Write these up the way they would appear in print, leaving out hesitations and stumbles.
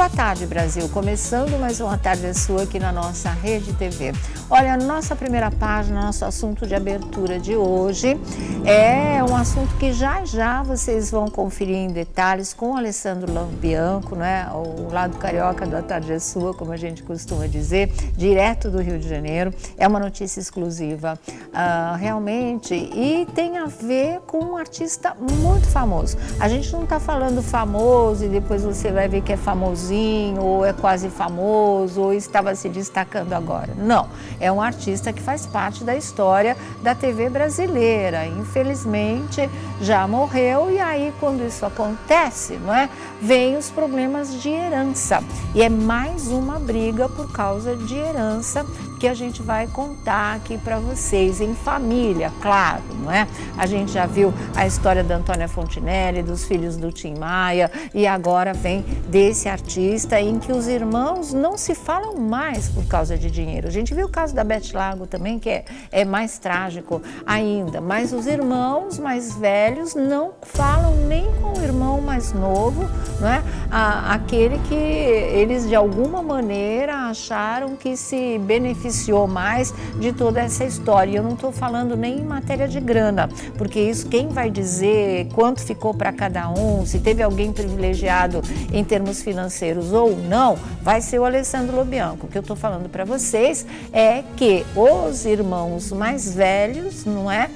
Boa tarde, Brasil. Começando mais uma tarde sua aqui na nossa Rede TV. Olha, nossa primeira página, nosso assunto de abertura de hoje é um assunto que já vocês vão conferir em detalhes com o Alessandro Lobianco, né? O lado carioca da tarde é sua, como a gente costuma dizer, direto do Rio de Janeiro. É uma notícia exclusiva, realmente, e tem a ver com um artista muito famoso. A gente não está falando famoso e depois você vai ver que é famosinho, ou é quase famoso, ou estava se destacando agora. Não, é um artista que faz parte da história da TV brasileira. Infelizmente, já morreu e aí quando isso acontece, não é? Vem os problemas de herança. E é mais uma briga por causa de herança que a gente vai contar aqui para vocês, em família, claro, não é? A gente já viu a história da Antônia Fontinelli, dos filhos do Tim Maia, e agora vem desse artista em que os irmãos não se falam mais por causa de dinheiro. A gente viu o caso da Beth Lago também, que é mais trágico ainda, mas os irmãos mais velhos não falam nem com o irmão mais novo, não é? Aquele que eles de alguma maneira acharam que se beneficiou mais de toda essa história. E eu não estou falando nem em matéria de grana, porque isso quem vai dizer quanto ficou para cada um, se teve alguém privilegiado em termos financeiros ou não, vai ser o Alessandro Lobianco. O que eu estou falando para vocês é que os irmãos mais velhos, não é?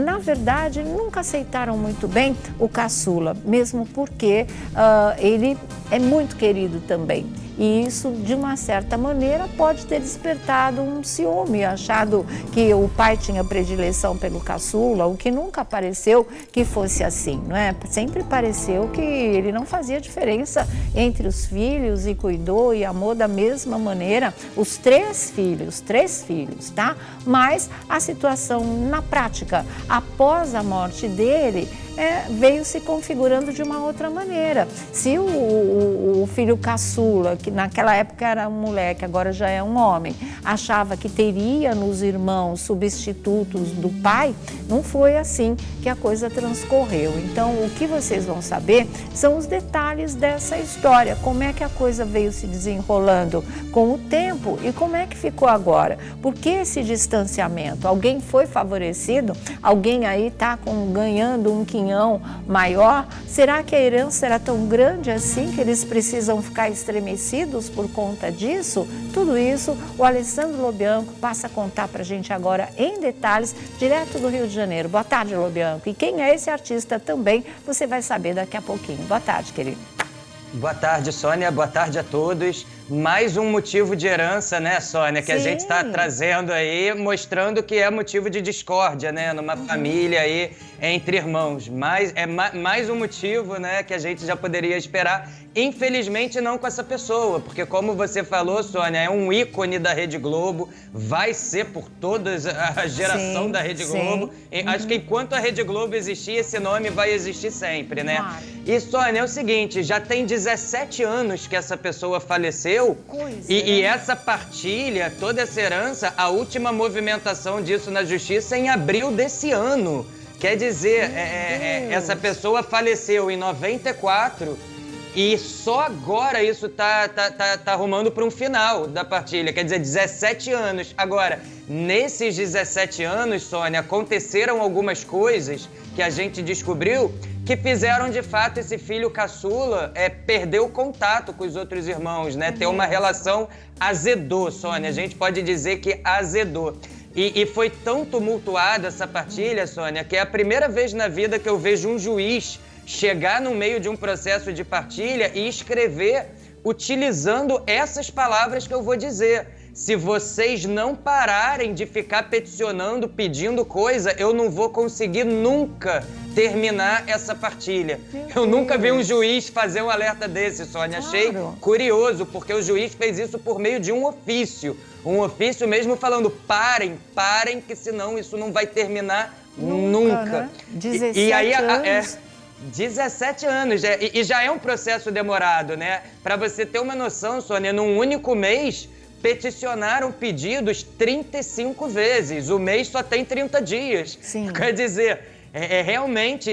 Na verdade, nunca aceitaram muito bem o caçula, mesmo porque ele é muito querido também. E isso, de uma certa maneira, pode ter despertado um ciúme, achado que o pai tinha predileção pelo caçula, o que nunca pareceu que fosse assim, não é? Sempre pareceu que ele não fazia diferença entre os filhos e cuidou e amou da mesma maneira os três filhos, tá? Mas a situação na prática, após a morte dele, veio se configurando de uma outra maneira. Se o filho caçula, que naquela época era um moleque, agora já é um homem, achava que teria nos irmãos substitutos do pai, não foi assim que a coisa transcorreu. Então, o que vocês vão saber são os detalhes dessa história, como é que a coisa veio se desenrolando com o tempo e como é que ficou agora. Por que esse distanciamento? Alguém foi favorecido? Alguém aí está ganhando um quinhão maior? Será que a herança era tão grande assim que eles precisam ficar estremecidos por conta disso? Tudo isso o Alessandro Lobianco passa a contar para a gente agora em detalhes, direto do Rio de Janeiro. Boa tarde, Lobianco. E quem é esse artista também, você vai saber daqui a pouquinho. Boa tarde, querido. Boa tarde, Sônia. Boa tarde a todos. Mais um motivo de herança, né, Sônia, que a gente está trazendo aí, mostrando que é motivo de discórdia, né, numa família aí entre irmãos. Mas é mais um motivo, né, que a gente já poderia esperar. Infelizmente não com essa pessoa, porque como você falou, Sônia, é um ícone da Rede Globo, vai ser por toda a geração da Rede Globo. Acho que enquanto a Rede Globo existir, esse nome vai existir sempre, né? Claro. E, Sônia, é o seguinte, já tem 17 anos que essa pessoa faleceu, e essa partilha, toda essa herança, a última movimentação disso na justiça é em abril desse ano. Quer dizer, essa pessoa faleceu em 94 e só agora isso tá arrumando para um final da partilha. Quer dizer, 17 anos. Agora, nesses 17 anos, Sônia, aconteceram algumas coisas que a gente descobriu que fizeram, de fato, esse filho caçula perder o contato com os outros irmãos, né? Ter uma relação azedou, Sônia. A gente pode dizer que azedou. E foi tão tumultuada essa partilha, Sônia, que é a primeira vez na vida que eu vejo um juiz chegar no meio de um processo de partilha e escrever utilizando essas palavras que eu vou dizer. Se vocês não pararem de ficar peticionando, pedindo coisa, eu não vou conseguir nunca terminar essa partilha. Eu nunca vi um juiz fazer um alerta desse, Sônia. Achei curioso, porque o juiz fez isso por meio de um ofício. Um ofício mesmo falando, parem, que senão isso não vai terminar nunca. Né? 17 anos. 17 anos, e já é um processo demorado, né? Para você ter uma noção, Sônia, num único mês, peticionaram pedidos 35 vezes. O mês só tem 30 dias. Sim. Quer dizer, Realmente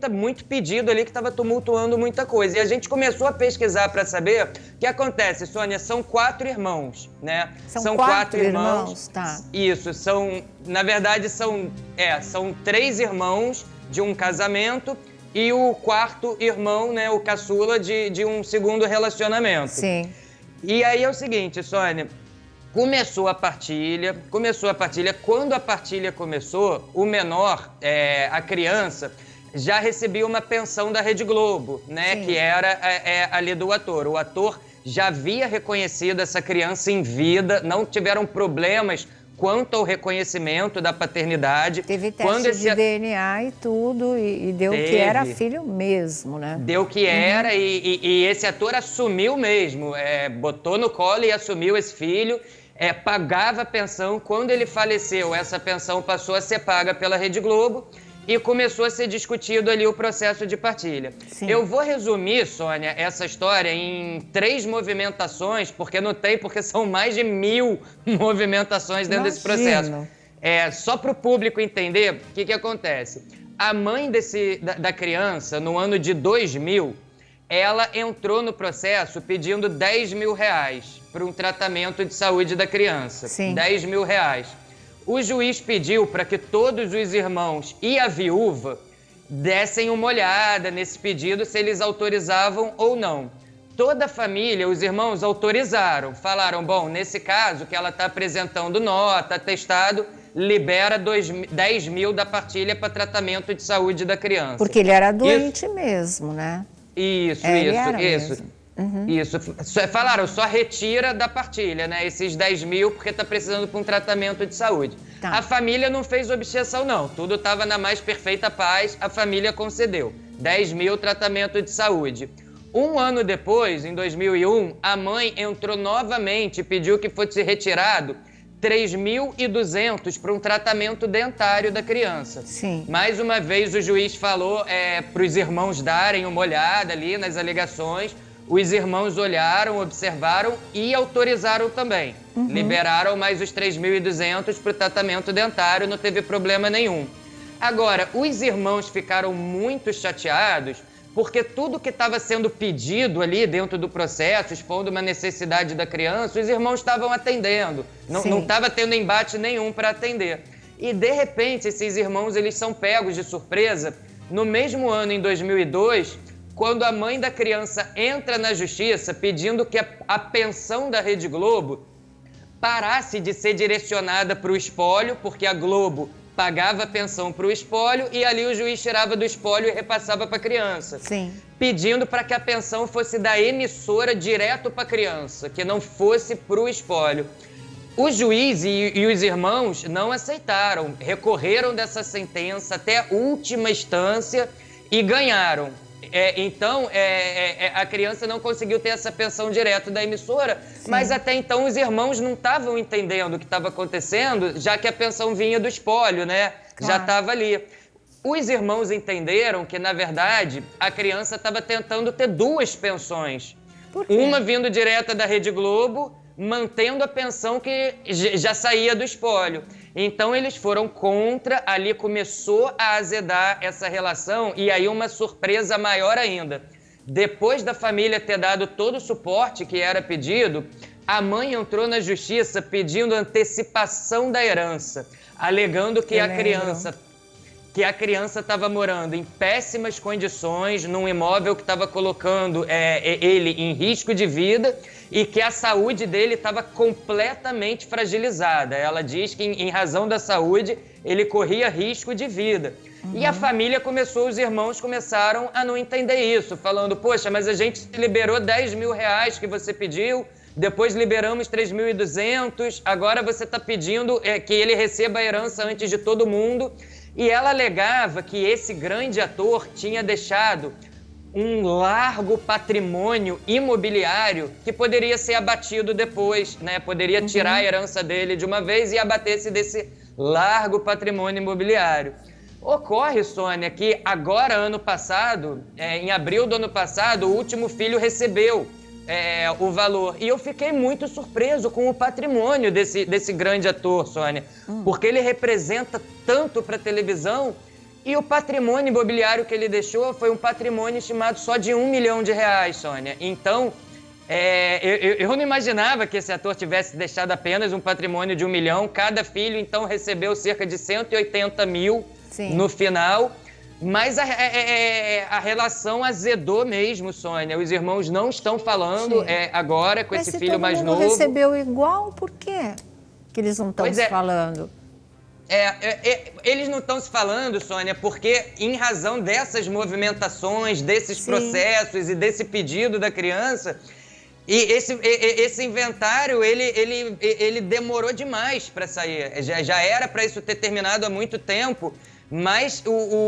muito pedido ali que estava tumultuando muita coisa. E a gente começou a pesquisar para saber o que acontece, Sônia. São 4 irmãos, né? São quatro irmãos, tá. Isso, na verdade, são 3 irmãos de um casamento e o 4º irmão, né, o caçula, de um segundo relacionamento. Sim. E aí é o seguinte, Sônia. Começou a partilha. Quando a partilha começou, o menor, a criança, já recebia uma pensão da Rede Globo, né? Sim. Que era ali do ator. O ator já havia reconhecido essa criança em vida, não tiveram problemas quanto ao reconhecimento da paternidade. Teve teste de DNA e tudo, e deu que era filho mesmo, né? Deu que era, e esse ator assumiu mesmo, botou no colo e assumiu esse filho. Pagava a pensão. Quando ele faleceu, essa pensão passou a ser paga pela Rede Globo e começou a ser discutido ali o processo de partilha. Sim. Eu vou resumir, Sônia, essa história em 3 movimentações, porque são mais de 1000 movimentações dentro desse processo. Só para o público entender o que acontece. A mãe da criança, no ano de 2000, ela entrou no processo pedindo R$10.000 para um tratamento de saúde da criança. Sim. R$10.000. O juiz pediu para que todos os irmãos e a viúva dessem uma olhada nesse pedido, se eles autorizavam ou não. Toda a família, os irmãos autorizaram, falaram, bom, nesse caso que ela está apresentando nota, atestado, libera 10 mil da partilha para tratamento de saúde da criança. Porque ele era doente mesmo, né? Isso. Uhum. Isso. Falaram, só retira da partilha, né? Esses 10 mil, porque está precisando para um tratamento de saúde. Tá. A família não fez objeção, não. Tudo estava na mais perfeita paz, a família concedeu. 10 mil tratamento de saúde. Um ano depois, em 2001, a mãe entrou novamente e pediu que fosse retirado 3.200 para um tratamento dentário da criança. Sim. Mais uma vez, o juiz falou para os irmãos darem uma olhada ali nas alegações. Os irmãos olharam, observaram e autorizaram também. Uhum. Liberaram mais os 3.200 para o tratamento dentário, não teve problema nenhum. Agora, os irmãos ficaram muito chateados porque tudo que estava sendo pedido ali dentro do processo, expondo uma necessidade da criança, os irmãos estavam atendendo. Não estava tendo embate nenhum para atender. E, de repente, esses irmãos eles são pegos de surpresa. No mesmo ano, em 2002, quando a mãe da criança entra na justiça pedindo que a pensão da Rede Globo parasse de ser direcionada para o espólio, porque a Globo pagava a pensão para o espólio e ali o juiz tirava do espólio e repassava para a criança. Sim. Pedindo para que a pensão fosse da emissora direto para a criança, que não fosse para o espólio. O juiz e os irmãos não aceitaram, recorreram dessa sentença até a última instância e ganharam. Então, a criança não conseguiu ter essa pensão direto da emissora, sim, mas até então os irmãos não estavam entendendo o que estava acontecendo, já que a pensão vinha do espólio, né? Claro. Já estava ali. Os irmãos entenderam que, na verdade, a criança estava tentando ter 2 pensões. Por quê? Uma vindo direta da Rede Globo, mantendo a pensão que já saía do espólio. Então, eles foram contra, ali começou a azedar essa relação e aí uma surpresa maior ainda. Depois da família ter dado todo o suporte que era pedido, a mãe entrou na justiça pedindo antecipação da herança, alegando que a criança estava morando em péssimas condições, num imóvel que estava colocando ele em risco de vida e que a saúde dele estava completamente fragilizada. Ela diz que, em razão da saúde, ele corria risco de vida. Uhum. E a família os irmãos começaram a não entender isso, falando, poxa, mas a gente liberou 10 mil reais que você pediu, depois liberamos 3.200, agora você está pedindo que ele receba a herança antes de todo mundo. E ela alegava que esse grande ator tinha deixado um largo patrimônio imobiliário que poderia ser abatido depois, né? Poderia tirar a herança dele de uma vez e abater-se desse largo patrimônio imobiliário. Ocorre, Sônia, que agora, ano passado, em abril do ano passado, o último filho recebeu o valor. E eu fiquei muito surpreso com o patrimônio desse grande ator, Sônia, porque ele representa tanto para a televisão E o patrimônio imobiliário que ele deixou foi um patrimônio estimado só de R$1 milhão, Sônia. Então, eu não imaginava que esse ator tivesse deixado apenas um patrimônio de R$1 milhão. Cada filho, então, recebeu cerca de 180 mil no final. Mas a relação azedou mesmo, Sônia. Os irmãos não estão falando agora com esse filho mais novo. Mas se todo mundo recebeu igual, por quê que eles não estão se falando? Eles não estão se falando, Sônia, porque em razão dessas movimentações, desses processos e desse pedido da criança, e esse inventário, ele demorou demais para sair. Já era para isso ter terminado há muito tempo, mas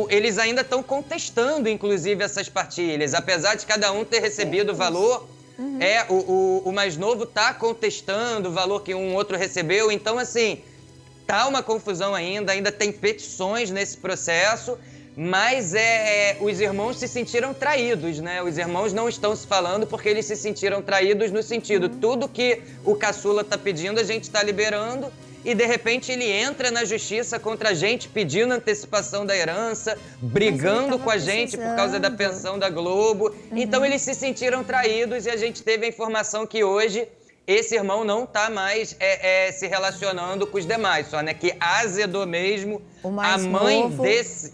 eles ainda estão contestando, inclusive, essas partilhas. Apesar de cada um ter recebido o valor, o mais novo está contestando o valor que um outro recebeu. Então, assim, tá uma confusão ainda tem petições nesse processo, mas os irmãos se sentiram traídos, né? Os irmãos não estão se falando porque eles se sentiram traídos no sentido, tudo que o caçula tá pedindo, a gente tá liberando, e de repente ele entra na justiça contra a gente pedindo antecipação da herança, brigando com a gente por causa da pensão da Globo. Então eles se sentiram traídos e a gente teve a informação que hoje esse irmão não está mais se relacionando com os demais, só, né? Que azedou mesmo a mãe novo. Desse.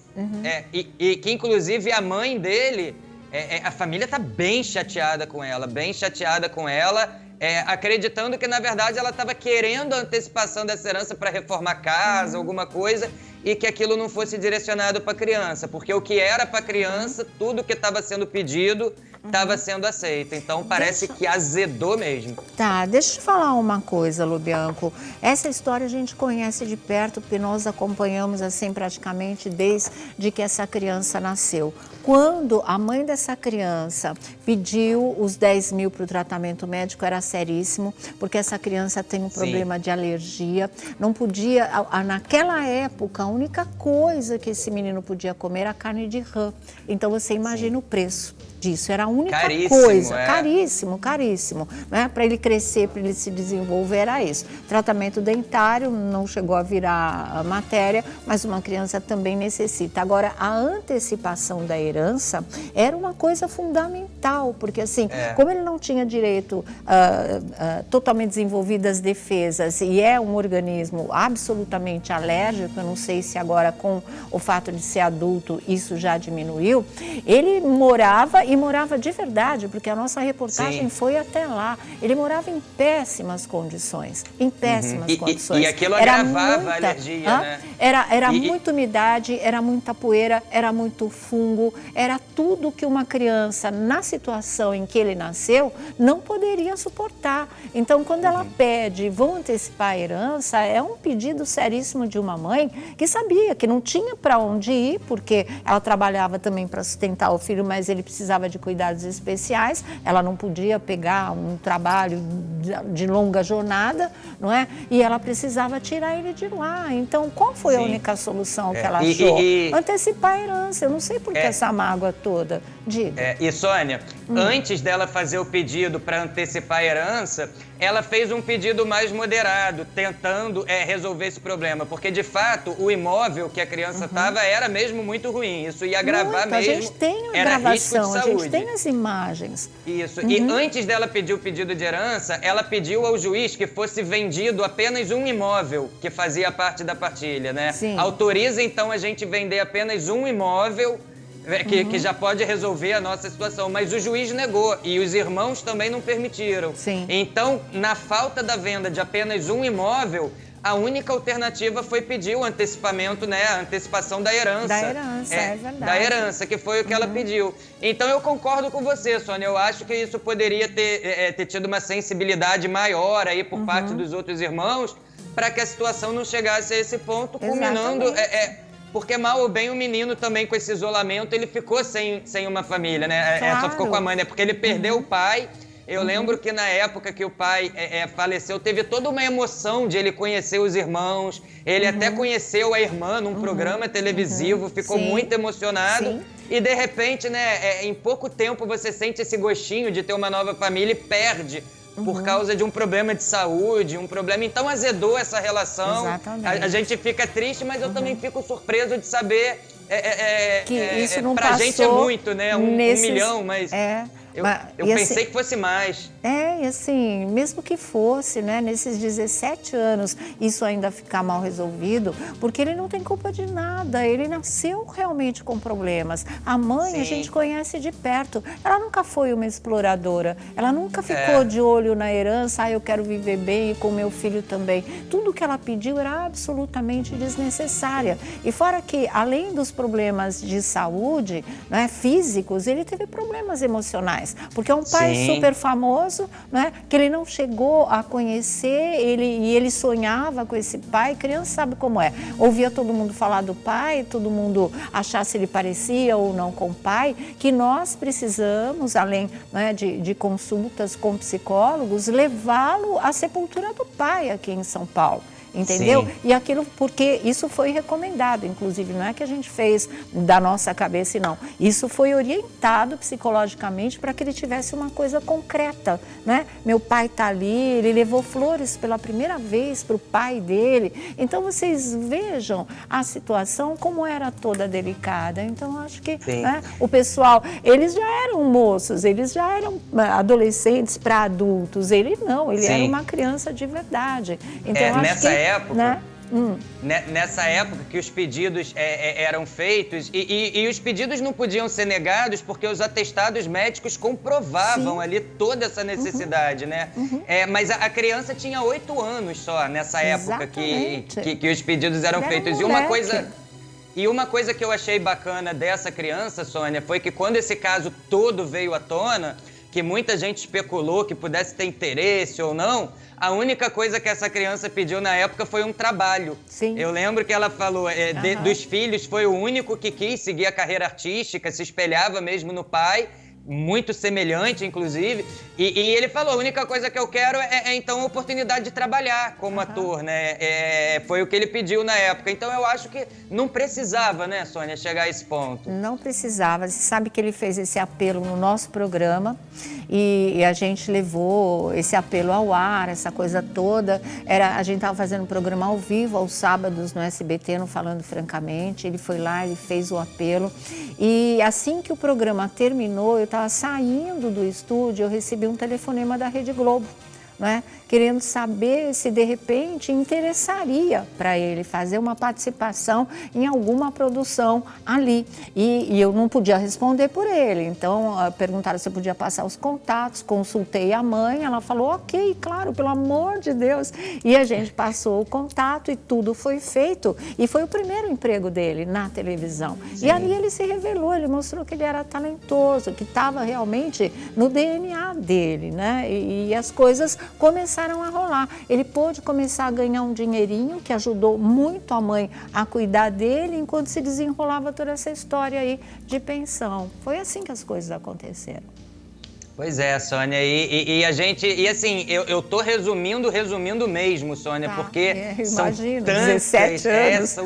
E que, inclusive, a mãe dele, a família está bem chateada com ela, acreditando que, na verdade, ela estava querendo a antecipação dessa herança para reformar a casa, alguma coisa, e que aquilo não fosse direcionado para a criança, porque o que era para a criança, tudo que estava sendo pedido, estava sendo aceito. Então, parece que azedou mesmo. Tá, deixa eu te falar uma coisa, Lubianco. Essa história a gente conhece de perto, porque nós acompanhamos assim praticamente desde que essa criança nasceu. Quando a mãe dessa criança pediu os 10 mil para o tratamento médico, era seríssimo, porque essa criança tem um problema de alergia. Não podia, naquela época, a única coisa que esse menino podia comer era carne de rã. Então, você imagina o preço disso, era a única coisa, caríssimo, né? Para ele crescer, para ele se desenvolver, era isso. Tratamento dentário não chegou a virar a matéria, mas uma criança também necessita. Agora, a antecipação da herança era uma coisa fundamental, porque assim, como ele não tinha direito totalmente desenvolvidas defesas e é um organismo absolutamente alérgico, eu não sei se agora com o fato de ser adulto isso já diminuiu, ele morava de verdade, porque a nossa reportagem foi até lá. Ele morava em péssimas condições, condições. E aquilo agravava a alergia, né? Era muita umidade, era muita poeira, era muito fungo, era tudo que uma criança, na situação em que ele nasceu, não poderia suportar. Então, quando ela pede, vão antecipar a herança, é um pedido seríssimo de uma mãe que sabia que não tinha para onde ir, porque ela trabalhava também para sustentar o filho, mas ele precisava de cuidados especiais, ela não podia pegar um trabalho de longa jornada, não é? E ela precisava tirar ele de lá. Então, qual foi a única solução que ela achou? Antecipar a herança. Eu não sei por que essa mágoa toda. Diga. E, Sônia, antes dela fazer o pedido para antecipar a herança, ela fez um pedido mais moderado, tentando resolver esse problema, porque, de fato, o imóvel que a criança estava era mesmo muito ruim. Isso ia agravar mesmo. A gente tem a gravação, a gente tem as imagens. Isso. E antes dela pedir o pedido de herança, ela pediu ao juiz que fosse vendido apenas um imóvel que fazia parte da partilha, né? Sim. Autoriza, então, a gente vender apenas um imóvel que já pode resolver a nossa situação, mas o juiz negou e os irmãos também não permitiram. Sim. Então, na falta da venda de apenas um imóvel, a única alternativa foi pedir o antecipamento, né, a antecipação da herança. Da herança, é verdade. Da herança, que foi o que ela pediu. Então, eu concordo com você, Sônia. Eu acho que isso poderia ter tido uma sensibilidade maior aí por parte dos outros irmãos, para que a situação não chegasse a esse ponto, culminando... Porque, mal ou bem, o menino também, com esse isolamento, ele ficou sem uma família, né? Claro. Só ficou com a mãe, né? Porque ele perdeu o pai. Eu lembro que na época que o pai faleceu, teve toda uma emoção de ele conhecer os irmãos. Ele até conheceu a irmã num programa televisivo, ficou muito emocionado. Sim. E, de repente, né, em pouco tempo, você sente esse gostinho de ter uma nova família e perde. Por causa de um problema de saúde, um problema... Então, azedou essa relação. Exatamente. A gente fica triste, mas eu também fico surpreso de saber que isso não pra passou gente é muito, né? Um milhão, mas... Eu pensei assim, que fosse mais. E assim, mesmo que fosse, né, nesses 17 anos, isso ainda ficar mal resolvido, porque ele não tem culpa de nada, ele nasceu realmente com problemas. A mãe, Sim. a gente conhece de perto, ela nunca foi uma exploradora, ela nunca ficou de olho na herança, eu quero viver bem e com meu filho também. Tudo que ela pediu era absolutamente desnecessária. E fora que, além dos problemas de saúde, né, físicos, ele teve problemas emocionais. Porque é um pai super famoso, né, que ele não chegou a conhecer, e ele sonhava com esse pai. Criança sabe como é. Ouvia todo mundo falar do pai, todo mundo achar se ele parecia ou não com o pai, que nós precisamos, além, né, de consultas com psicólogos, levá-lo à sepultura do pai aqui em São Paulo. Entendeu? Sim. E aquilo, porque isso foi recomendado, inclusive, não é que a gente fez da nossa cabeça, não. Isso foi orientado psicologicamente para que ele tivesse uma coisa concreta, né? Meu pai está ali, ele levou flores pela primeira vez para o pai dele. Então, vocês vejam a situação como era toda delicada. Então, acho que, né, o pessoal, eles já eram moços, eles já eram adolescentes para adultos. Ele não, ele era uma criança de verdade. Então, acho que época, né? Nessa época que os pedidos eram feitos e os pedidos não podiam ser negados porque os atestados médicos comprovavam ali toda essa necessidade, né? Mas a criança tinha 8 anos só nessa época que os pedidos eram feitos. E uma coisa que eu achei bacana dessa criança, Sônia, foi que quando esse caso todo veio à tona, que muita gente especulou que pudesse ter interesse ou não, a única coisa que essa criança pediu na época foi um trabalho. Sim. Eu lembro que ela falou, dos filhos, foi o único que quis seguir a carreira artística, se espelhava mesmo no pai, muito semelhante, inclusive. E ele falou, a única coisa que eu quero então, a oportunidade de trabalhar como ator, né? Foi o que ele pediu na época. Então, eu acho que não precisava, né, Sônia, chegar a esse ponto. Não precisava. Você sabe que ele fez esse apelo no nosso programa e a gente levou esse apelo ao ar, essa coisa toda. A gente estava fazendo um programa ao vivo, aos sábados, no SBT, no Falando Francamente. Ele foi lá, ele fez o apelo. E assim que o programa terminou, eu estava saindo do estúdio, eu recebi um telefonema da Rede Globo, né? Querendo saber se de repente interessaria para ele fazer uma participação em alguma produção ali. E eu não podia responder por ele, então perguntaram se eu podia passar os contatos, consultei a mãe, ela falou, ok, claro, pelo amor de Deus. E a gente passou o contato e tudo foi feito. E foi o primeiro emprego dele na televisão. Sim. E ali ele se revelou, ele mostrou que ele era talentoso, que estava realmente no DNA dele, né? E as coisas começaram a rolar. Ele pôde começar a ganhar um dinheirinho que ajudou muito a mãe a cuidar dele enquanto se desenrolava toda essa história aí de pensão. Foi assim que as coisas aconteceram. Pois é, Sônia, e a gente, e assim, eu tô resumindo mesmo, Sônia, porque imagino, 17 anos.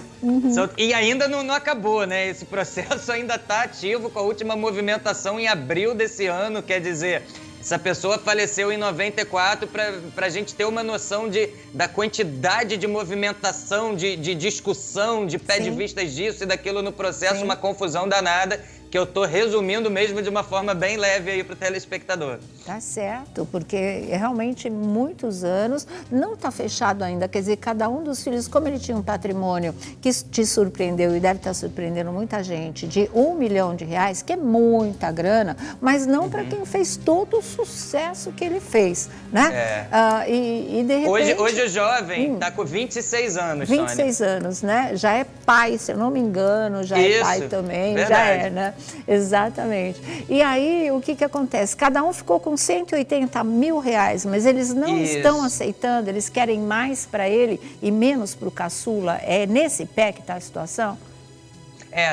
E ainda não acabou, né? Esse processo ainda está ativo com a última movimentação em abril desse ano, quer dizer, essa pessoa faleceu em 94, para a gente ter uma noção da quantidade de movimentação, de discussão, de pé de vistas disso e daquilo no processo, uma confusão danada, que eu estou resumindo mesmo de uma forma bem leve aí para o telespectador. Tá certo, porque realmente muitos anos, não está fechado ainda, quer dizer, cada um dos filhos, como ele tinha um patrimônio que te surpreendeu e deve estar surpreendendo muita gente, de R$1 milhão, que é muita grana, mas não para quem fez todo o sucesso que ele fez, né? E de repente... Hoje o jovem está com 26 anos, 26 Sônia. anos, né? Já é pai, se eu não me engano, já é pai também, verdade. Já é, né? Exatamente. E aí, o que acontece? Cada um ficou com R$180 mil, mas eles não estão aceitando, eles querem mais para ele e menos para o caçula. É nesse pé que está a situação?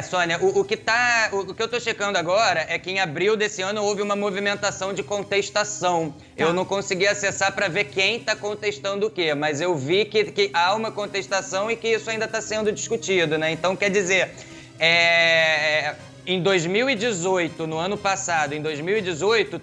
Sônia, o que eu estou checando agora é que em abril desse ano houve uma movimentação de contestação. Eu não consegui acessar para ver quem está contestando o quê, mas eu vi que há uma contestação e que isso ainda está sendo discutido, né? Então, quer dizer, em 2018, no ano passado, em 2018,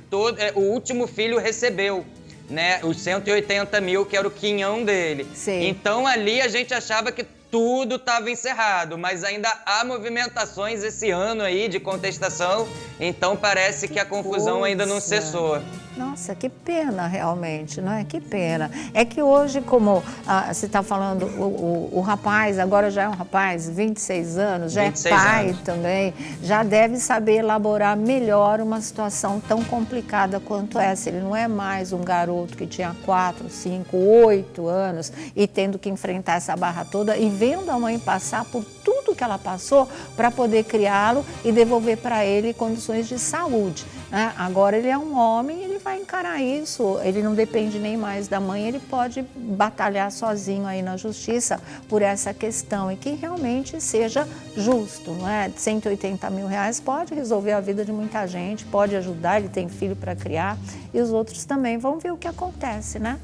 o último filho recebeu, né, os 180 mil, que era o quinhão dele. Sim. Então, ali a gente achava que tudo estava encerrado, mas ainda há movimentações esse ano aí de contestação, então parece que a confusão ainda não cessou. Nossa, que pena realmente, não é? Que pena. É que hoje, como você está falando, o rapaz, agora já é um rapaz, 26 anos, já 26 é pai anos. Também, já deve saber elaborar melhor uma situação tão complicada quanto essa. Ele não é mais um garoto que tinha 4, 5, 8 anos e tendo que enfrentar essa barra toda e vendo a mãe passar por tudo que ela passou para poder criá-lo e devolver para ele condições de saúde, né? Agora ele é um homem, ele vai encarar isso, ele não depende nem mais da mãe, ele pode batalhar sozinho aí na justiça por essa questão e que realmente seja justo, não é? 180 mil reais pode resolver a vida de muita gente, pode ajudar, ele tem filho para criar e os outros também vão ver o que acontece, né?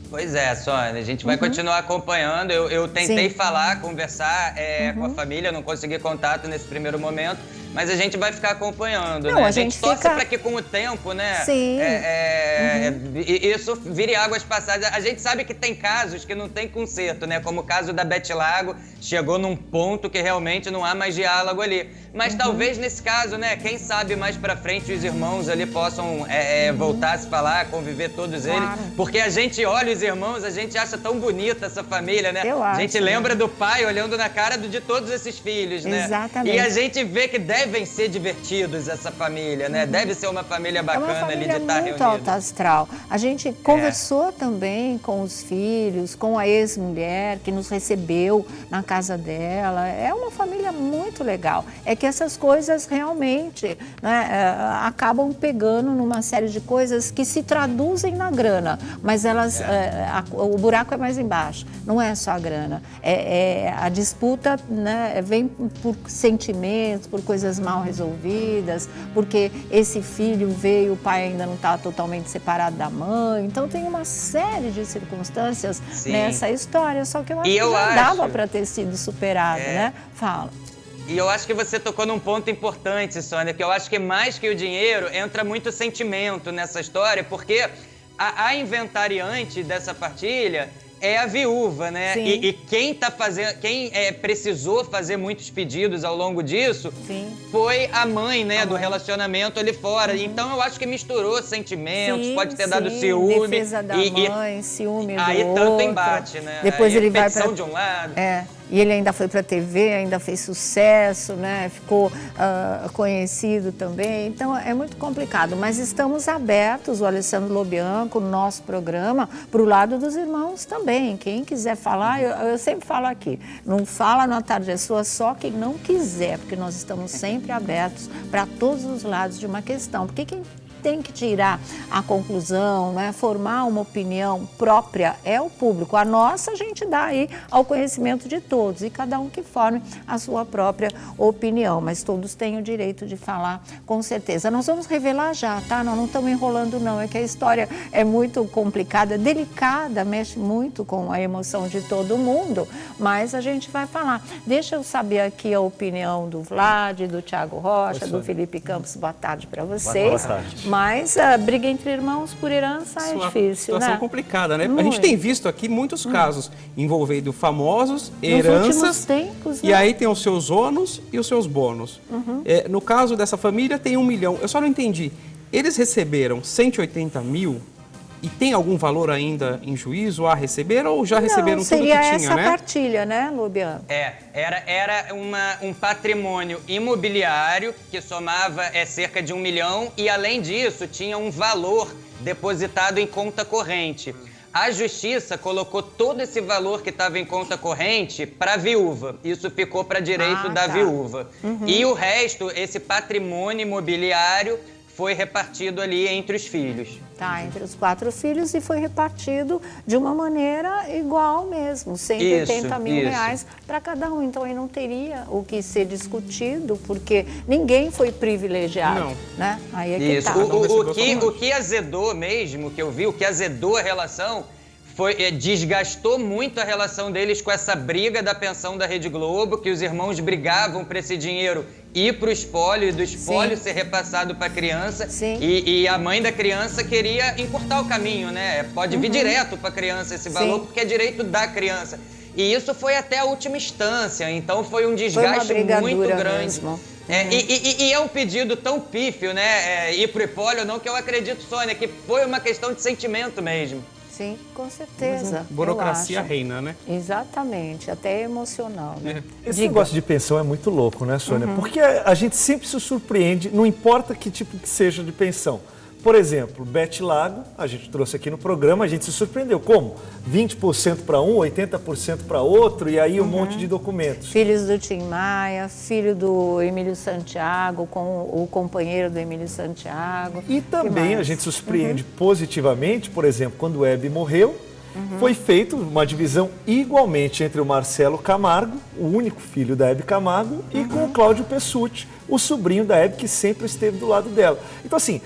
Pois é, Sônia, a gente vai continuar acompanhando. Eu tentei falar, conversar com a família, não consegui contato nesse primeiro momento, mas a gente vai ficar acompanhando, não, né? A gente torce para que com o tempo, né? Sim. Isso vire águas passadas. A gente sabe que tem casos que não tem conserto, né? Como o caso da Beth Lago, chegou num ponto que realmente não há mais diálogo ali. Mas talvez nesse caso, né? Quem sabe mais pra frente os irmãos ali possam voltar a se falar, conviver todos eles. Porque a gente olha os irmãos, a gente acha tão bonita essa família, né? A gente lembra do pai olhando na cara de todos esses filhos, né? Exatamente. E a gente vê que devem ser divertidos essa família, né? Deve ser uma família bacana ali de estar reunida. Muito alta astral. A gente conversou também com os filhos, com a ex-mulher que nos recebeu na casa dela. É uma família muito legal. É que essas coisas realmente, né, acabam pegando numa série de coisas que se traduzem na grana, mas elas, o buraco é mais embaixo, não é só a grana. A disputa, né, vem por sentimentos, por coisas mal resolvidas, porque esse filho veio, o pai ainda não está totalmente separado da mãe, então tem uma série de circunstâncias nessa história, só que eu acho que já dava para ter sido superado, né? Fala. E eu acho que você tocou num ponto importante, Sônia, que eu acho que mais que o dinheiro, entra muito sentimento nessa história, porque a inventariante dessa partilha é a viúva, né? E quem tá fazendo, precisou fazer muitos pedidos ao longo disso foi a mãe, né, do relacionamento ali fora. Então eu acho que misturou sentimentos, pode ter dado ciúme. Defesa da mãe, ciúme do outro. Aí tanto embate, né? Depois ele vai pra... de um lado. E ele ainda foi para a TV, ainda fez sucesso, né? Ficou conhecido também. Então, é muito complicado. Mas estamos abertos, o Alessandro Lobianco, no nosso programa, para o lado dos irmãos também. Quem quiser falar, eu sempre falo aqui, não fala na Tarde é Sua só quem não quiser, porque nós estamos sempre abertos para todos os lados de uma questão. Porque quem tem que tirar a conclusão, né, formar uma opinião própria é o público. A nossa a gente dá aí ao conhecimento de todos e cada um que forme a sua própria opinião, mas todos têm o direito de falar com certeza. Nós vamos revelar já, tá? Nós não estamos enrolando não, é que a história é muito complicada, delicada, mexe muito com a emoção de todo mundo, mas a gente vai falar. Deixa eu saber aqui a opinião do Vlad, do Thiago Rocha, do Felipe Campos. Boa tarde para vocês. Boa tarde. Mas a briga entre irmãos por herança é difícil, situação né? complicada, né? Muito. A gente tem visto aqui muitos casos envolvendo famosos, heranças, nos últimos tempos, né? E aí tem os seus ônus e os seus bônus. No caso dessa família tem 1 milhão. Eu só não entendi. Eles receberam 180 mil e tem algum valor ainda em juízo a receber ou já receberam tudo que tinha, né? Seria essa partilha, né, Lubiano? Era um patrimônio imobiliário que somava cerca de 1 milhão e, além disso, tinha um valor depositado em conta corrente. A Justiça colocou todo esse valor que estava em conta corrente para a viúva. Isso ficou para direito da viúva. E o resto, esse patrimônio imobiliário, foi repartido ali entre os filhos. Tá, entre os 4 filhos e foi repartido de uma maneira igual mesmo, 180 mil reais para cada um. Então aí não teria o que ser discutido, porque ninguém foi privilegiado, né? Aí é que tá. O que azedou mesmo, que eu vi, o que azedou a relação desgastou muito a relação deles com essa briga da pensão da Rede Globo, que os irmãos brigavam para esse dinheiro ir para o espólio e do espólio ser repassado para a criança. E a mãe da criança queria encurtar o caminho, né? Pode vir direto para a criança esse valor, porque é direito da criança. E isso foi até a última instância, então foi um desgaste muito grande. Mesmo. E é um pedido tão pífio, né? Ir pro Hipólio, não, que eu acredito, Sônia, que foi uma questão de sentimento mesmo. Sim, com certeza. Burocracia reina, né? Exatamente, até emocional, né? Esse negócio de pensão é muito louco, né, Sônia? Porque a gente sempre se surpreende, não importa que tipo que seja de pensão. Por exemplo, Beth Lago, a gente trouxe aqui no programa, a gente se surpreendeu. Como? 20% para um, 80% para outro, e aí um monte de documentos. Filhos do Tim Maia, filho do Emílio Santiago, com o companheiro do Emílio Santiago. E também a gente se surpreende positivamente, por exemplo, quando o Hebe morreu, foi feita uma divisão igualmente entre o Marcelo Camargo, o único filho da Hebe Camargo, e com o Cláudio Pessutti, o sobrinho da Hebe, que sempre esteve do lado dela. Então, assim,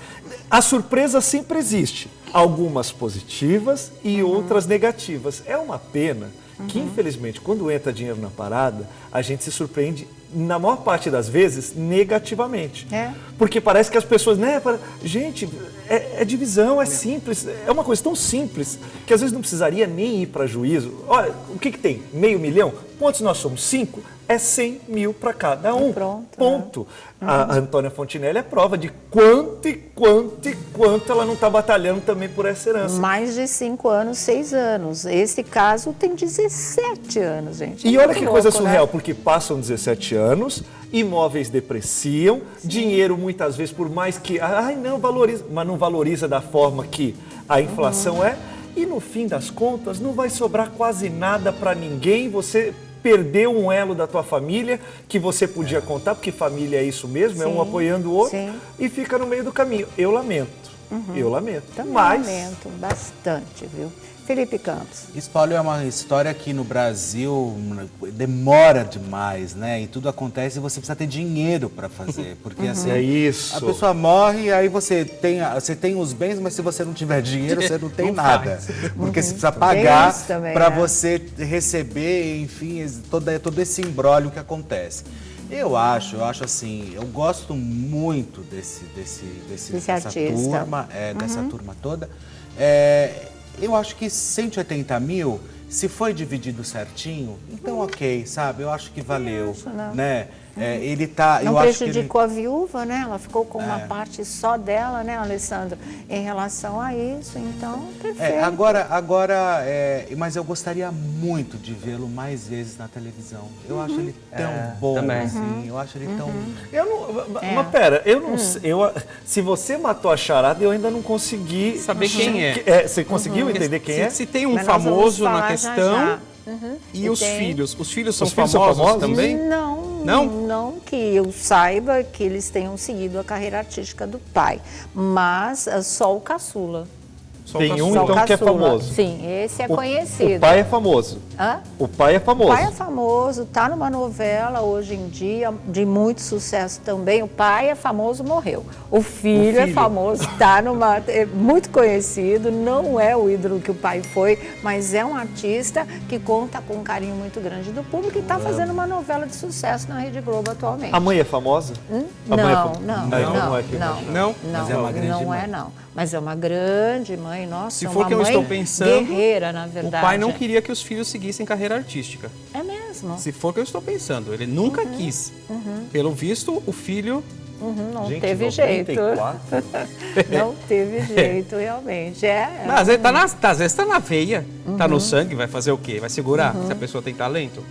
a surpresa sempre existe. Algumas positivas e outras negativas. É uma pena que, infelizmente, quando entra dinheiro na parada, a gente se surpreende, na maior parte das vezes, negativamente. Porque parece que as pessoas, né? Gente, é divisão, é simples, é uma coisa tão simples que às vezes não precisaria nem ir para juízo. Olha, o que tem? Meio milhão? Quantos nós somos? 5? É 100 mil para cada um. Pronto. Ponto. A Antônia Fontinelli é prova de quanto ela não está batalhando também por essa herança. Mais de 5 anos, 6 anos. Esse caso tem 17 anos, gente. E olha que coisa surreal, né? porque passam 17 anos, imóveis depreciam, dinheiro muitas vezes, por mais que, não valoriza, mas não valoriza da forma que a inflação é, e no fim das contas não vai sobrar quase nada para ninguém, você perdeu um elo da tua família que você podia contar, porque família é isso mesmo, é um apoiando o outro, e fica no meio do caminho. Eu lamento, eu lamento. Também mas lamento bastante, viu? Felipe Campos. Espólio é uma história que no Brasil demora demais, né? E tudo acontece e você precisa ter dinheiro para fazer. Porque assim, é isso. A pessoa morre, aí você tem os bens, mas se você não tiver dinheiro, você não tem nada. Porque você precisa pagar para você receber, enfim, todo esse imbróglio que acontece. Eu acho assim, eu gosto muito dessa artista. Turma, dessa turma toda. Eu acho que 180 mil, se foi dividido certinho, então ok, sabe? Eu acho que valeu, né? Ele tá... Não prejudicou a viúva, né? Ela ficou com uma parte só dela, né, Alessandro? Em relação a isso, então, perfeito. Mas eu gostaria muito de vê-lo mais vezes na televisão. Eu acho ele tão bom, também. assim. Eu acho ele tão... Mas pera, eu não sei, se você matou a charada, eu ainda não consegui... Saber quem é. Você conseguiu entender quem é? Se tem um Mas nós vamos famoso na falar questão... já. E os filhos? Os filhos são Os filhos são famosos famosos? também? Não que eu saiba que eles tenham seguido a carreira artística do pai, mas só o caçula. Tem um, Só o então, que é caçula. famoso. Sim, esse é conhecido. O pai é famoso. Hã? O pai é famoso. O pai é famoso, está numa novela hoje em dia, de muito sucesso também. O pai é famoso, morreu. O filho é famoso, está é muito conhecido, não é o ídolo que o pai foi, mas é um artista que conta com um carinho muito grande do público e está fazendo uma novela de sucesso na Rede Globo atualmente. A mãe é famosa? Não. Mas é uma grande mãe. Mas é uma grande mãe, nossa, Se for uma que eu mãe estou pensando, guerreira, na verdade. o pai não queria que os filhos seguissem carreira artística. É mesmo. Se for que eu estou pensando, ele nunca quis. Pelo visto, o filho... Não Gente, teve 94? jeito. Não teve jeito, realmente. Às vezes tá na veia, tá no sangue, vai fazer o quê? Vai segurar, se a pessoa tem talento?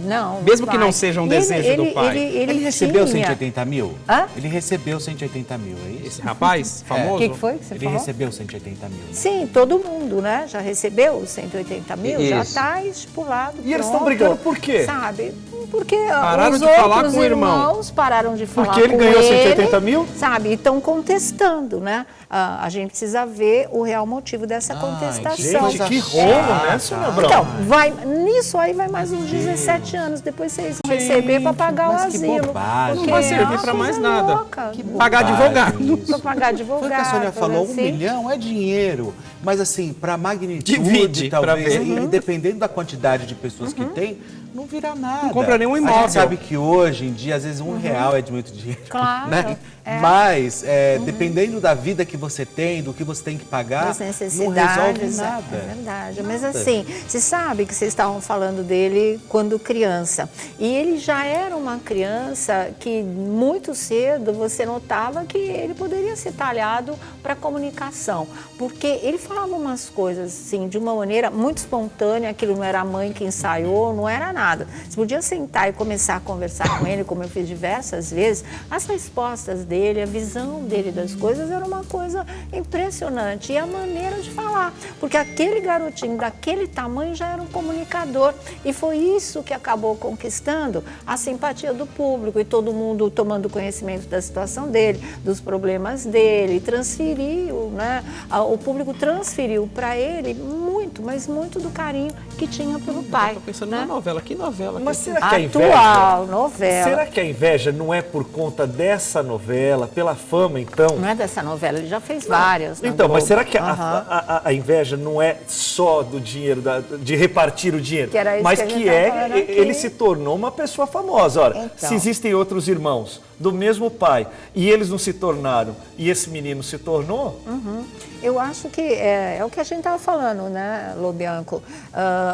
Não. Mesmo que não seja um desejo do pai. Ele recebeu tinha. 180 mil? Hã? Ele recebeu 180 mil, é isso? Esse rapaz famoso... O que foi que você Ele falou? recebeu 180 mil, né? Sim, todo mundo, né? Já recebeu os 180 mil, já Isso. está estipulado. E eles estão brigando por quê? Sabe? Porque Pararam os de falar outros com o irmão. irmãos pararam de falar Porque ele com ganhou ele, 180 mil? Sabe? E estão contestando, né? A gente precisa ver o real motivo dessa contestação. Gente, que rolo, né, Sônia Abrão? Então, nisso aí vai mais uns 17 anos, depois vocês vão receber para pagar o mas que asilo. bobagem. Porque Não vai é servir uma para mais coisa nada. louca. Pagar advogado. Para pagar advogado. Foi o que a Sônia falou, assim. 1 milhão é dinheiro. Mas assim, para magnitude, Divide, talvez, pra ver. e dependendo da quantidade de pessoas que tem, não vira nada. Não compra nenhum A imóvel. gente sabe que hoje em dia, às vezes, R$1 é de muito dinheiro. Claro, Né? Mas, dependendo da vida que você tem, do que você tem que pagar, das não necessidades, resolve nada. é verdade. Mas assim, você sabe que vocês estavam falando dele quando criança. E ele já era uma criança que muito cedo você notava que ele poderia ser talhado para comunicação. Porque ele falava umas coisas assim, de uma maneira muito espontânea, aquilo não era a mãe que ensaiou, não era nada. Você podia sentar e começar a conversar com ele, como eu fiz diversas vezes, as respostas dele, a visão dele das coisas era uma coisa impressionante. E a maneira de falar, porque aquele garotinho daquele tamanho já era um comunicador. E foi isso que acabou conquistando a simpatia do público e todo mundo tomando conhecimento da situação dele, dos problemas dele, transferiu, né? O público transferiu para ele muito, mas muito do carinho que tinha pelo pai. Tô pensando né? na novela, que novela? Mas que será que a Atual, inveja... novela. Será que a inveja não é por conta dessa novela, pela fama, então? Não é dessa novela, ele já fez várias. Então, mas será que Aham. a inveja não é só do dinheiro, de repartir o dinheiro, Que era isso mas que a gente que tava falando aqui. ele se tornou uma pessoa famosa. Ora, Então. se existem outros irmãos do mesmo pai e eles não se tornaram e esse menino se tornou, Eu acho que é o que a gente estava falando, né, Lobianco?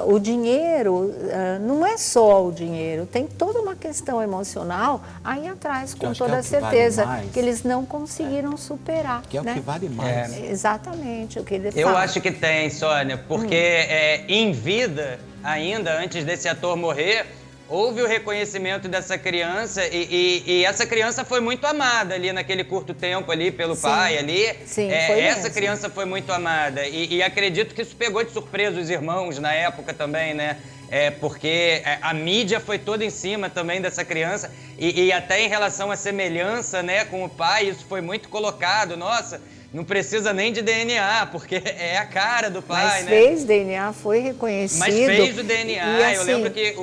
O dinheiro não é só o dinheiro, tem toda uma questão emocional aí atrás, com acho que toda é o que vale certeza, mais. que eles não conseguiram superar. Que é né? o que vale mais. Exatamente, o que ele Eu fala. acho que tem, Sônia, porque em vida, ainda antes desse ator morrer, houve o reconhecimento dessa criança e essa criança foi muito amada ali naquele curto tempo ali pelo pai ali. Sim, foi essa mesmo. criança foi muito amada e acredito que isso pegou de surpresa os irmãos na época também, né? Porque a mídia foi toda em cima também dessa criança e até em relação à semelhança, né, com o pai, isso foi muito colocado. Nossa, não precisa nem de DNA, porque é a cara do pai, Mas né? fez DNA, foi reconhecido. Mas fez o DNA, E, assim, eu lembro que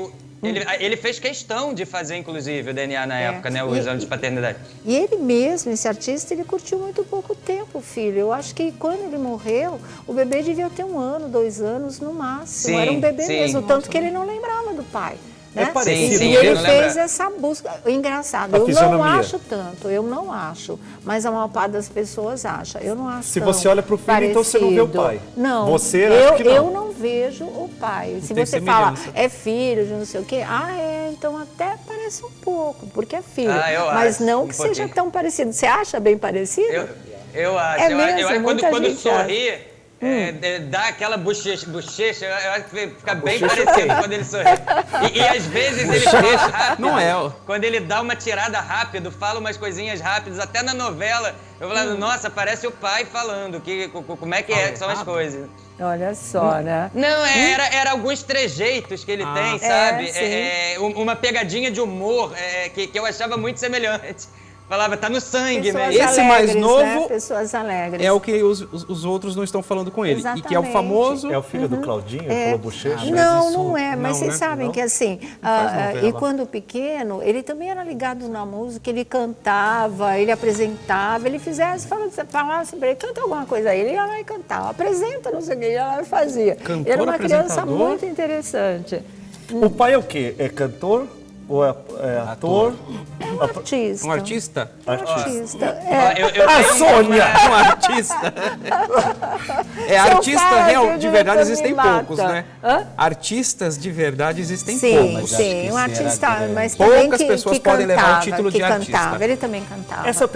ele fez questão de fazer, inclusive, o DNA na época, né? O exame de paternidade. E ele mesmo, esse artista, ele curtiu muito pouco tempo, filho. Eu acho que quando ele morreu, o bebê devia ter 1 ano, 2 anos no máximo. Sim, Era um bebê sim. mesmo, tanto que ele não lembrava do pai. Né? É parecido, Sim, e ele ele não fez lembra. essa busca. Engraçado, A eu não fisionomia. acho tanto, eu não acho. Mas a maior parte das pessoas acha. Eu não acho Se tão você olha pro filho, então você não vê o pai. Não, Você acha que não. eu não vejo o pai. Se tem você fala, semelhança. é filho de não sei o quê, então até parece um pouco, porque é filho. Eu Mas acho, não um que seja pouquinho. tão parecido. Você acha bem parecido? Eu acho. É eu mesmo, acho muita quando gente sorri, dá aquela bochecha, eu acho que fica bem bochecha parecido tem. quando ele sorri. E às vezes ele fala rápido. Não é. Quando ele dá uma tirada rápido, fala umas coisinhas rápidas, até na novela, eu falo, nossa, parece o pai falando, como é que são as coisas. Olha só, né? Não, era alguns trejeitos que ele tem, sabe? Uma pegadinha de humor que eu achava muito semelhante. Falava, tá no sangue Pessoas mesmo. Esse mais alegres, novo né? Pessoas alegres. É o que os outros não estão falando com ele. E que é o Exatamente. famoso... É o filho do Claudinho, falou bochecha? Não, isso- não é, mas não, vocês né? sabem Não? que assim, faz novela. e quando pequeno, ele também era ligado na música, ele cantava, ele apresentava, ele falasse pra ele, canta alguma coisa aí, ele ia lá e cantava, apresenta, não sei o que, ele ia lá e fazia. Cantor, Era uma criança apresentador? muito interessante. O pai é o quê? É cantor ou é ator? É um artista. Um artista? Um artista. Eu tenho Sônia! Um artista? Se eu Artista falo, real, o de verdade diretor existem me mata. poucos, né? Hã? Artistas de verdade existem Sim, poucos. acho que sim, um esse era artista, grande. mas também Poucas que pessoas que podem levar o cantava, título que de artista. cantava, ele também cantava. Essa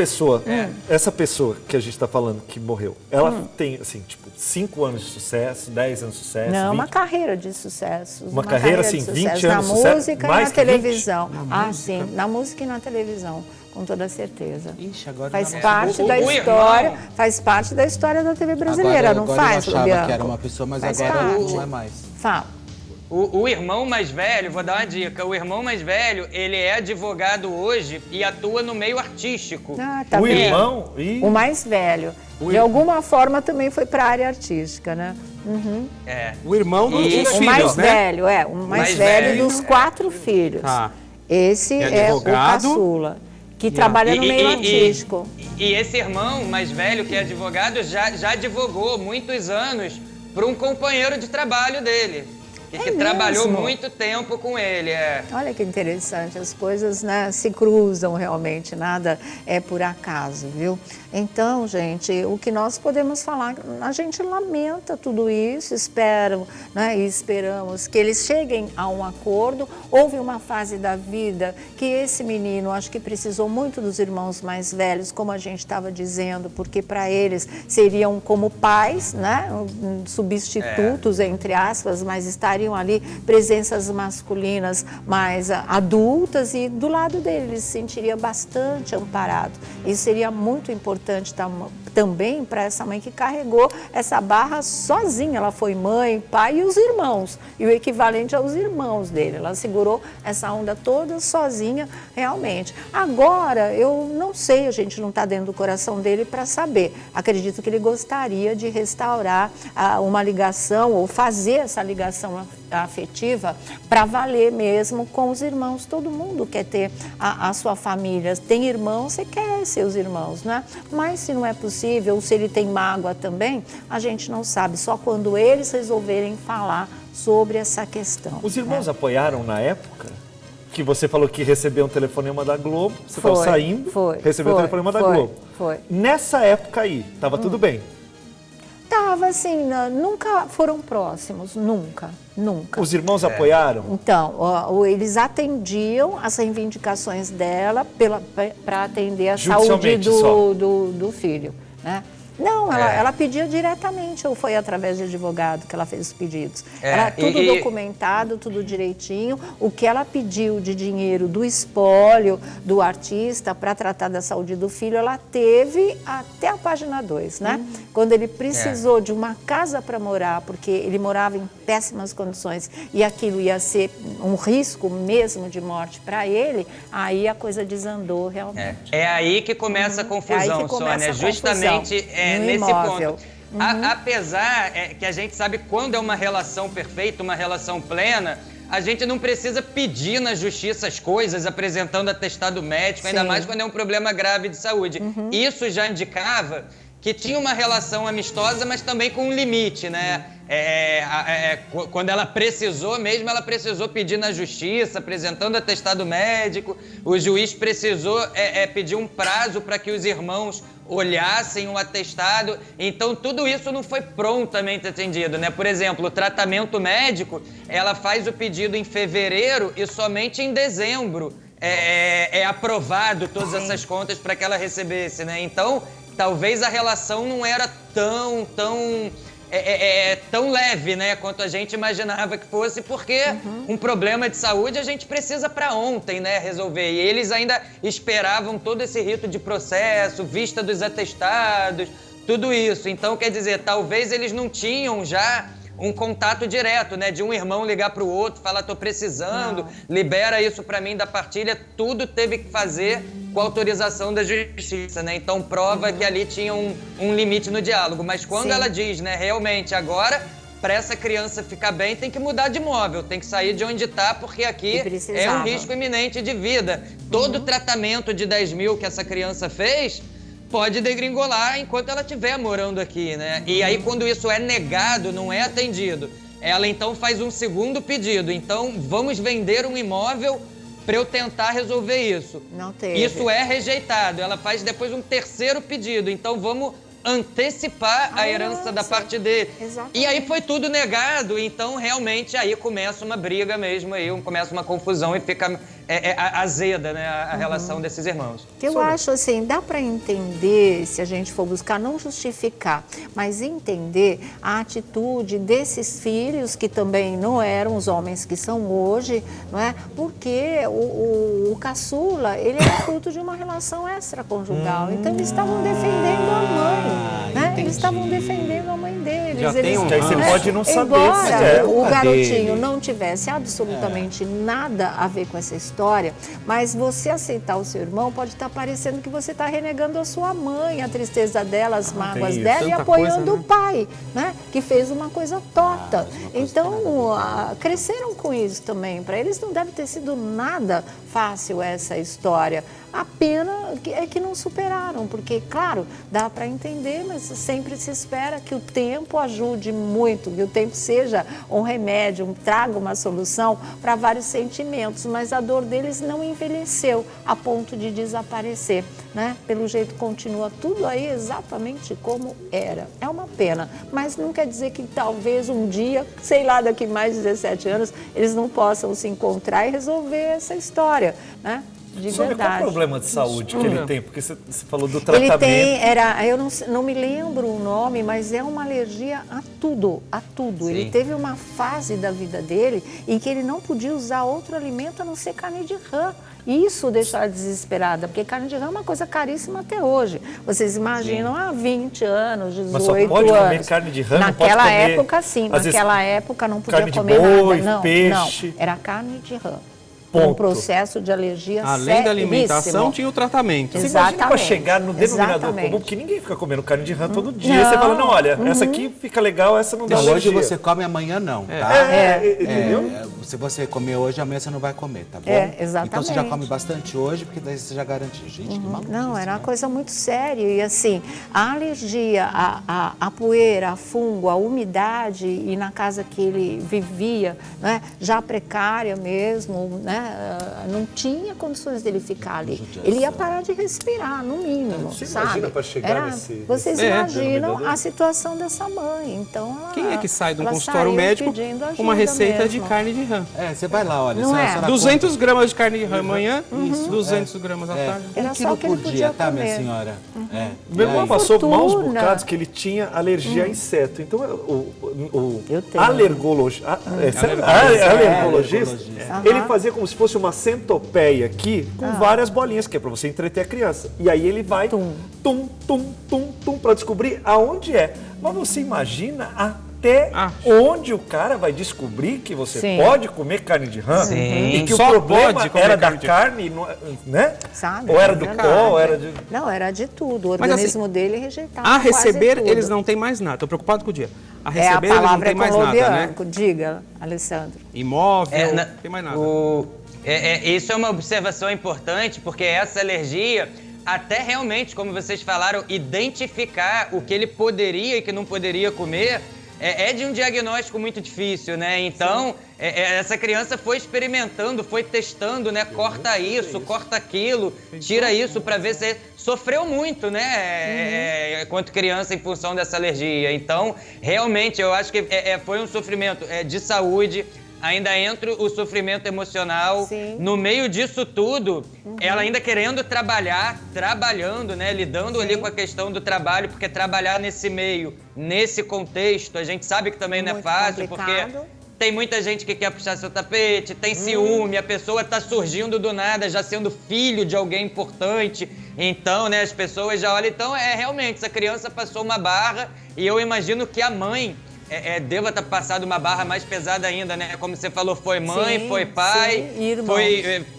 pessoa que a gente está falando que morreu, ela tem, assim, tipo, 5 anos de sucesso, 10 anos de sucesso, Não, 20? uma carreira de sucessos. Uma carreira, assim, de 20 sucesso anos de na sucesso, música e mais na que 20? televisão. Sim, na música e na televisão, com toda certeza. Ixi, agora Faz eu não parte O da irmão- história, faz parte da história da TV brasileira, não agora faz, eu achava Lubianco? que era uma pessoa, mas Faz agora parte. não é mais. Fala. O irmão mais velho, vou dar uma dica, o irmão mais velho, ele é advogado hoje e atua no meio artístico. Tá O vendo? irmão O mais velho. De alguma forma também foi para a área artística, né? O irmão do E dos o O filhos, mais né? velho, o mais Mais velho velho. dos 4 filhos. Tá. Esse É é o advogado. caçula. que trabalha no meio artístico. E esse irmão mais velho, que é advogado, já advogou muitos anos para um companheiro de trabalho dele. Que trabalhou muito tempo com ele. Olha que interessante, as coisas, né, se cruzam realmente, nada é por acaso, viu? Então, gente, o que nós podemos falar, a gente lamenta tudo isso, né, e esperamos que eles cheguem a um acordo. Houve uma fase da vida que esse menino, acho que precisou muito dos irmãos mais velhos, como a gente estava dizendo, porque para eles seriam como pais, né, substitutos, entre aspas, mas estariam ali presenças masculinas mais adultas, e do lado dele ele se sentiria bastante amparado. Isso seria muito importante também para essa mãe que carregou essa barra sozinha. Ela foi mãe, pai e os irmãos, e o equivalente aos irmãos dele. Ela segurou essa onda toda sozinha, realmente. Agora, eu não sei, a gente não está dentro do coração dele para saber. Acredito que ele gostaria de restaurar uma ligação, ou fazer essa ligação afetiva para valer mesmo com os irmãos. Todo mundo quer ter a sua família. Tem irmãos, você quer seus irmãos, né? Mas se não é possível, ou se ele tem mágoa também, a gente não sabe. Só quando eles resolverem falar sobre essa questão. Os irmãos apoiaram na época? Que você falou que recebeu um telefonema da Globo, você estava saindo, recebeu um telefonema da Globo. Foi. Nessa época aí, estava tudo bem? Tava assim, nunca foram próximos, nunca. Os irmãos apoiaram? Então, eles atendiam as reivindicações dela para atender a saúde do filho, né? Não, ela pedia diretamente, ou foi através de advogado que ela fez os pedidos. Era tudo documentado, tudo direitinho. O que ela pediu de dinheiro do espólio do artista para tratar da saúde do filho, ela teve até a página 2, né? Quando ele precisou de uma casa para morar, porque ele morava em péssimas condições e aquilo ia ser um risco mesmo de morte para ele, aí a coisa desandou realmente. É aí que começa a confusão, Sônia, justamente nesse ponto. Apesar que a gente sabe quando é uma relação perfeita, uma relação plena, a gente não precisa pedir na justiça as coisas, apresentando atestado médico, ainda mais quando é um problema grave de saúde. Isso já indicava que tinha uma relação amistosa, mas também com um limite, né? Quando ela precisou mesmo, ela precisou pedir na justiça, apresentando atestado médico. O juiz precisou pedir um prazo para que os irmãos olhassem o atestado. Então, tudo isso não foi prontamente atendido, né? Por exemplo, o tratamento médico, ela faz o pedido em fevereiro e somente em dezembro é aprovado todas essas contas para que ela recebesse, né? Então, talvez a relação não era tão leve, né, quanto a gente imaginava que fosse, porque um problema de saúde a gente precisa para ontem, né, resolver. E eles ainda esperavam todo esse rito de processo, vista dos atestados, tudo isso. Então, quer dizer, talvez eles não tinham já um contato direto, né, de um irmão ligar para o outro, falar, tô precisando, libera isso para mim da partilha. Tudo teve que fazer com a autorização da justiça, né? Então prova que ali tinha um limite no diálogo. Mas quando ela diz, né, realmente agora, para essa criança ficar bem, tem que mudar de imóvel, tem que sair de onde está, porque aqui é um risco iminente de vida. Todo tratamento de 10 mil que essa criança fez pode degringolar enquanto ela estiver morando aqui, né? E aí, quando isso é negado, não é atendido, ela então faz um segundo pedido. Então, vamos vender um imóvel para eu tentar resolver isso. Não teve. Isso é rejeitado. Ela faz depois um terceiro pedido. Então, vamos antecipar a herança da parte dele. Exatamente. E aí foi tudo negado. Então, realmente, aí começa uma briga mesmo, aí começa uma confusão e fica azeda, né, a relação desses irmãos. Eu acho assim, dá para entender, se a gente for buscar, não justificar, mas entender a atitude desses filhos, que também não eram os homens que são hoje, não é? Porque o caçula, ele é fruto de uma relação extraconjugal. Então, eles estavam defendendo a mãe, né? Eles estavam defendendo a mãe dele. deles. Já tem eles, Que aí você pode não saber se embora o garotinho dele. não tivesse absolutamente nada a ver com essa história, mas você aceitar o seu irmão pode estar parecendo que você está renegando a sua mãe, a tristeza dela, as mágoas isso. dela e Tanta apoiando coisa, né? o pai, né? Que fez uma coisa torta. Então, cresceram com isso também. Para eles não deve ter sido nada fácil essa história. A pena é que não superaram, porque, claro, dá para entender, mas sempre se espera que o tempo ajude muito, que o tempo seja um remédio, traga uma solução para vários sentimentos, mas a dor deles não envelheceu a ponto de desaparecer, né? Pelo jeito continua tudo aí exatamente como era. É uma pena, mas não quer dizer que talvez um dia, sei lá, daqui mais de 17 anos, eles não possam se encontrar e resolver essa história, né? De Sônia, qual verdade. o problema de saúde que ele tem? Porque você falou do Ele tratamento. tem, eu não me lembro o nome, mas é uma alergia a tudo, a tudo. Sim. Ele teve uma fase da vida dele em que ele não podia usar outro alimento a não ser carne de rã. Isso deixa ela desesperada, porque carne de rã é uma coisa caríssima até hoje. Vocês imaginam há 20 anos, 18 Mas só pode anos. comer carne de rã, não pode Naquela comer, época, sim. às vezes, Naquela época não podia carne de comer boi, nada. Não, peixe. não. Era carne de rã. Ponto. Um processo de alergia Além da alimentação, seríssimo. tinha o tratamento. Você imagina para Exatamente. chegar no denominador Exatamente. comum, porque ninguém fica comendo carne de rã todo dia. Não. Aí você fala, não, olha, essa aqui fica legal, essa não dá Então, hoje alergia. você come, amanhã não, tá? Entendeu? Se você comer hoje, amanhã você não vai comer, tá bom? Exatamente. Então você já come bastante hoje, porque daí você já garante. Gente, que maluquice, Não, era uma né? coisa muito séria. E assim, a alergia, a poeira, a fungo, a umidade, e na casa que ele vivia, né, já precária mesmo, né, não tinha condições dele ficar ali. Ele ia parar de respirar, no mínimo, Você sabe? imagina para chegar nesse Vocês imaginam denominador? a situação dessa mãe. Então, Quem é que sai de um ela consultório saiu médico pedindo com uma ajuda receita de mesmo. carne de rã? Você vai lá, olha. Não a é? senhora 200 gramas de carne de rã amanhã, 200 gramas à compra- tarde. Era 1 só quilo o que ele por podia dia, tá, minha comer. senhora? Meu irmão E aí? passou maus Fortuna. bocados que ele tinha alergia a inseto. Então, o Eu tenho. alergologista, ele fazia como se fosse uma centopeia aqui, com várias bolinhas, que é para você entreter a criança. E aí ele vai tum, para descobrir aonde é. Mas você imagina até onde o cara vai descobrir que você Sim. pode comer carne de rã? Sim. E que Só o problema pode comer era da carne de rã. carne, né? Sabe? Ou era do Verdade. pó, ou era de... Não, era de tudo. O Mas, organismo assim, dele rejeitava A quase receber, tudo. eles não têm mais nada. Estou preocupado com o dia. A A receber, eles não palavra têm mais nada, né? colombiano. Diga, Alessandro. Imóvel, não tem mais nada. Isso é uma observação importante, porque essa alergia, até realmente, como vocês falaram, identificar o que ele poderia e que não poderia comer, é de um diagnóstico muito difícil, né? Então, essa criança foi experimentando, foi testando, né? Corta isso, corta aquilo, tira isso para ver se sofreu muito, né? Quanto criança em função dessa alergia. Então, realmente, eu acho que foi um sofrimento de saúde. Ainda entra o sofrimento emocional. Sim. No meio disso tudo, ela ainda querendo trabalhando, né? Lidando ali com a questão do trabalho, porque trabalhar nesse meio, nesse contexto, a gente sabe que também não é Muito fácil, complicado. porque tem muita gente que quer puxar seu tapete, tem ciúme, a pessoa tá surgindo do nada, já sendo filho de alguém importante. Então, né, as pessoas já olham. Então, realmente, essa criança passou uma barra e eu imagino que a mãe deva estar passando uma barra mais pesada ainda, né? Como você falou, foi mãe, Sim, foi pai, sim, irmãos.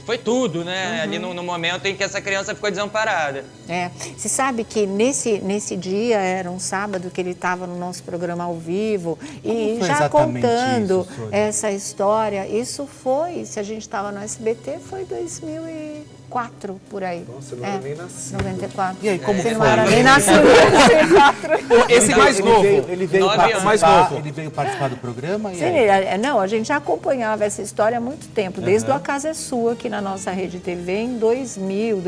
foi tudo, né? Ali no momento em que essa criança ficou desamparada. Você sabe que nesse dia, era um sábado que ele estava no nosso programa ao vivo e foi já exatamente contando isso, Sônia? essa história. Isso foi, se a gente estava no SBT, foi 2004, por aí. Nossa, eu não era nem nascido. 94. E aí, como Você foi? não era nem nascido em 94. Esse mais novo. Ele veio 9 anos. Mais novo. Ele veio participar do programa e Sim, aí? não, a gente já acompanhava essa história há muito tempo, desde o A Casa é Sua, aqui na nossa Rede TV, em 2000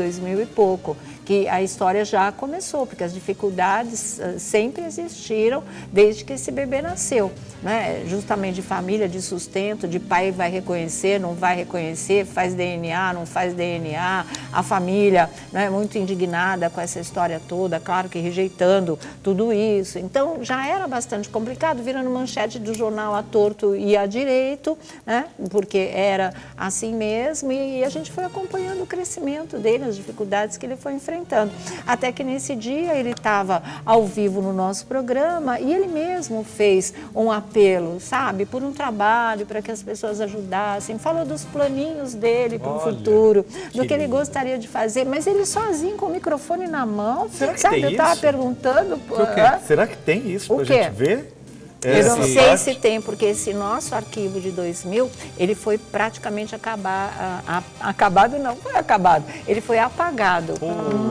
e pouco, que a história já começou, porque as dificuldades sempre existiram desde que esse bebê nasceu, né? Justamente de família, de sustento, de pai vai reconhecer, não vai reconhecer, faz DNA, não faz DNA, a família, né, muito indignada com essa história toda, claro que rejeitando tudo isso. Então já era bastante complicado, virando manchete do jornal à torto e à direito, né, porque era assim mesmo, e a gente foi acompanhando o crescimento dele, as dificuldades que ele foi enfrentando. frequentando. Até que nesse dia ele estava ao vivo no nosso programa e ele mesmo fez um apelo, sabe, por um trabalho, para que as pessoas ajudassem, falou dos planinhos dele para o futuro, do que ele gostaria de fazer, mas ele sozinho com o microfone na mão, sabe, eu estava perguntando... Será que tem isso para a gente ver? Eu não sei se tem, porque esse nosso arquivo de 2000, ele foi praticamente acabado, não foi acabado, ele foi apagado.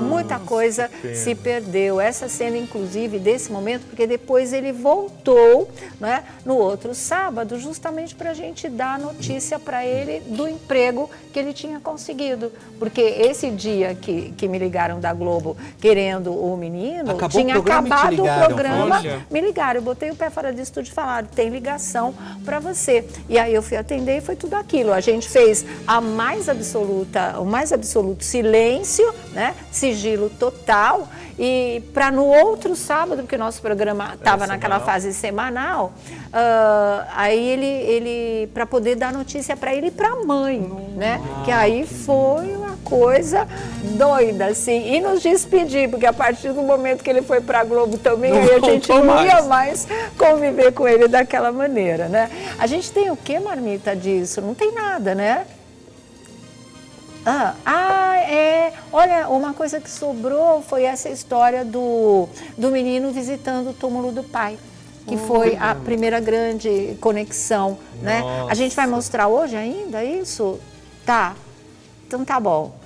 Muita coisa se perdeu. Essa cena, inclusive, desse momento, porque depois ele voltou, né, no outro sábado, justamente para a gente dar a notícia para ele do emprego que ele tinha conseguido. Porque esse dia que me ligaram da Globo querendo o menino, tinha acabado o programa, me ligaram, eu botei o pé fora de estúdio e falaram, tem ligação para você. E aí eu fui atender e foi tudo aquilo. A gente fez o mais absoluto silêncio, né? Sigilo total. E para no outro sábado, porque o nosso programa estava naquela fase semanal, aí ele para poder dar notícia para ele e para a mãe, né? Que aí foi uma coisa doida, assim, e nos despedir, porque a partir do momento que ele foi para a Globo também, aí a gente não ia mais conviver com ele daquela maneira, né? A gente tem o que, Marmita, disso? Não tem nada, né? Olha, uma coisa que sobrou foi essa história do menino visitando o túmulo do pai, que foi a primeira grande conexão, né? A gente vai mostrar hoje ainda isso? Tá, então tá bom.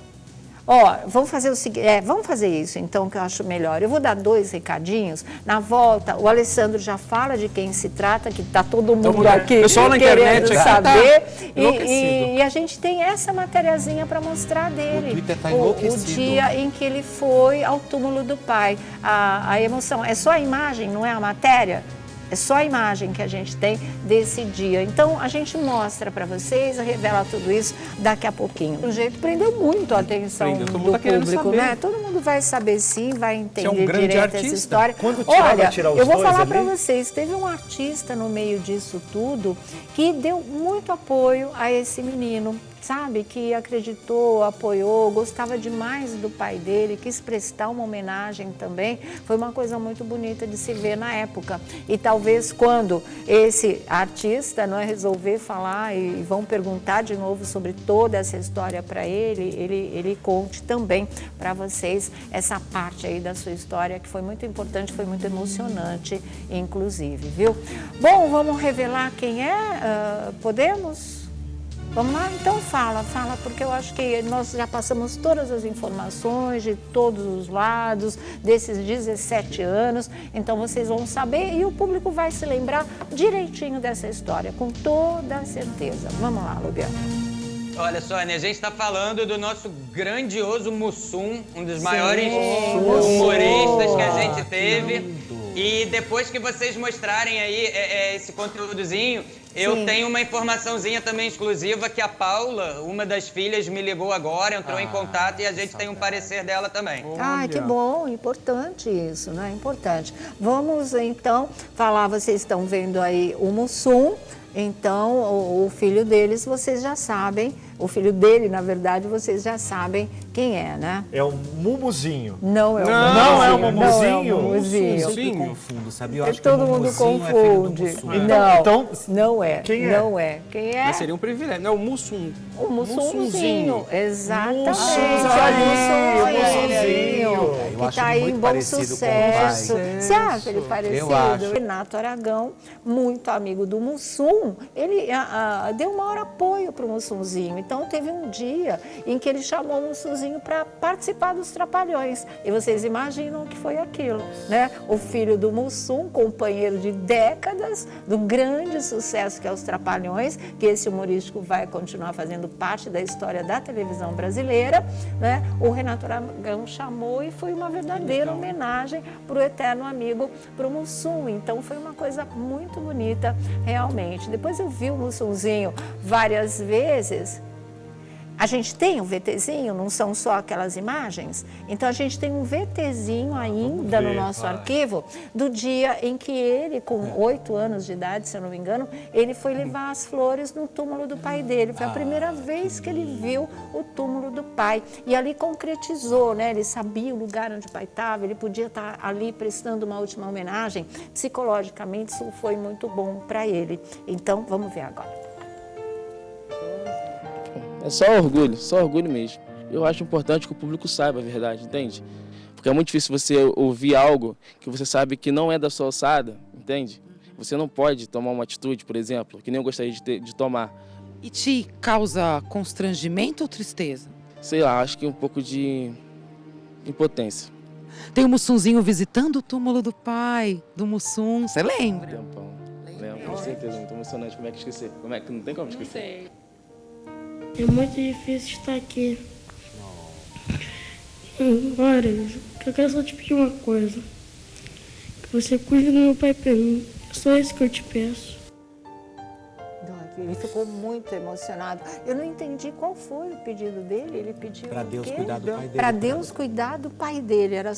Ó, vamos fazer o seguinte, vamos fazer isso então, que eu acho melhor. Eu vou dar 2 recadinhos. Na volta, o Alessandro já fala de quem se trata, que está todo mundo aqui querendo saber. E a gente tem essa matériazinha para mostrar dele. O Twitter tá enlouquecido. O dia em que ele foi ao túmulo do pai. A emoção, é só a imagem, não é a matéria? É só a imagem que a gente tem desse dia. Então, a gente mostra para vocês, revela tudo isso daqui a pouquinho. O jeito prendeu muito a atenção do público, né? Todo mundo vai saber sim, vai entender direito essa história. Olha, eu vou falar para vocês, teve um artista no meio disso tudo que deu muito apoio a esse menino, sabe, que acreditou, apoiou, gostava demais do pai dele, quis prestar uma homenagem também. Foi uma coisa muito bonita de se ver na época. E talvez quando esse artista resolver falar e vão perguntar de novo sobre toda essa história para ele conte também para vocês essa parte aí da sua história, que foi muito importante, foi muito emocionante, inclusive, viu? Bom, vamos revelar quem é? Podemos? Vamos lá? Então fala, porque eu acho que nós já passamos todas as informações de todos os lados, desses 17 anos, então vocês vão saber e o público vai se lembrar direitinho dessa história, com toda a certeza. Vamos lá, Lubiana. Olha, Sônia, a gente está falando do nosso grandioso Mussum, um dos maiores humoristas que a gente teve. E depois que vocês mostrarem aí esse conteúdozinho, eu tenho uma informaçãozinha também exclusiva que a Paula, uma das filhas, me ligou agora, entrou em contato e a gente tem um parecer dela também. Ah, que bom, importante isso, né? Importante. Vamos então falar, vocês estão vendo aí o Mussum. Então, o filho deles, vocês já sabem, o filho dele, na verdade, vocês já sabem quem é, né? É o Mumuzinho. Não é o Mumuzinho. Não é o Mumuzinho? Não é o Mumuzinho. Eu sempre confundo, sabe? Eu acho que todo mundo confunde. Não, não é. Quem é? Não é. Quem é? Mas seria um privilégio. Não, o Mussum. O Mussumzinho. Exatamente. Mussunzinho. Que está aí em bom sucesso. Você acha ele parecido? Eu acho. Renato Aragão, muito amigo do Mussum, ele deu o maior apoio para o Mussumzinho. Então, teve um dia em que ele chamou o Mussumzinho para participar dos Trapalhões. E vocês imaginam o que foi aquilo, né? O filho do Mussum, companheiro de décadas do grande sucesso que é os Trapalhões, que esse humorístico vai continuar fazendo parte da história da televisão brasileira, né? O Renato Aragão chamou e foi uma verdadeira homenagem para o eterno amigo, para o Mussum. Então, foi uma coisa muito bonita, realmente. Depois eu vi o Mussumzinho várias vezes. A gente tem um VTzinho, não são só aquelas imagens? Então a gente tem um VTzinho ainda no nosso arquivo do dia em que ele, com 8 anos de idade, se eu não me engano, ele foi levar as flores no túmulo do pai dele. Foi a primeira vez que ele viu o túmulo do pai. E ali concretizou, né? Ele sabia o lugar onde o pai estava, ele podia estar ali prestando uma última homenagem. Psicologicamente isso foi muito bom para ele. Então vamos ver agora. É só orgulho mesmo. Eu acho importante que o público saiba a verdade, entende? Porque é muito difícil você ouvir algo que você sabe que não é da sua alçada, entende? Você não pode tomar uma atitude, por exemplo, que nem eu gostaria de tomar. E te causa constrangimento ou tristeza? Sei lá, acho que um pouco de impotência. Tem o Mussunzinho visitando o túmulo do pai, do Mussum, você lembra? Tempão. Lembro, com certeza, muito emocionante. Como é que esquecer? Como é que não tem como esquecer? É muito difícil estar aqui. Agora, eu quero só te pedir uma coisa. Que você cuide do meu pai pra mim. É só isso que eu te peço. Ele ficou muito emocionado. Eu não entendi qual foi o pedido dele. Ele pediu para Deus cuidar do pai dele. Para Deus cuidar do pai dele. Era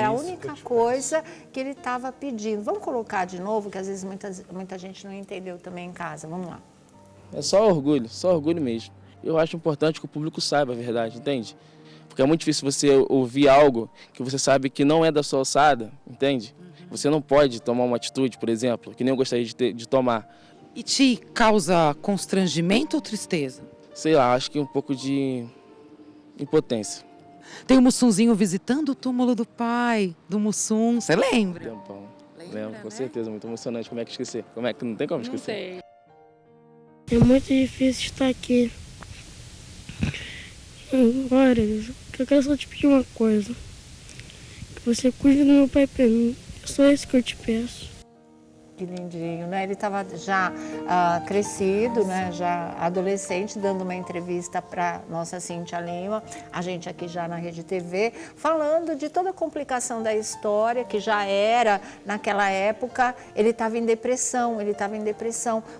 a única coisa que ele estava pedindo. Vamos colocar de novo, que às vezes muita gente não entendeu também em casa. Vamos lá. É só orgulho mesmo. Eu acho importante que o público saiba a verdade, entende? Porque é muito difícil você ouvir algo que você sabe que não é da sua alçada, entende? Você não pode tomar uma atitude, por exemplo, que nem eu gostaria de tomar. E te causa constrangimento ou tristeza? Sei lá, acho que um pouco de impotência. Tem o Mussunzinho visitando o túmulo do pai, do Mussum, você lembra? Tempão. Lembro, com certeza, muito emocionante. Como é que esquecer? Como é que não tem como esquecer? É muito difícil estar aqui. Agora, eu quero só te pedir uma coisa. Que você cuide do meu pai pra mim. É só isso que eu te peço. Que lindinho, né? Ele estava já crescido, né? Já adolescente, dando uma entrevista para nossa Cíntia Lima, a gente aqui já na Rede TV, falando de toda a complicação da história, que já era, naquela época, ele estava em depressão,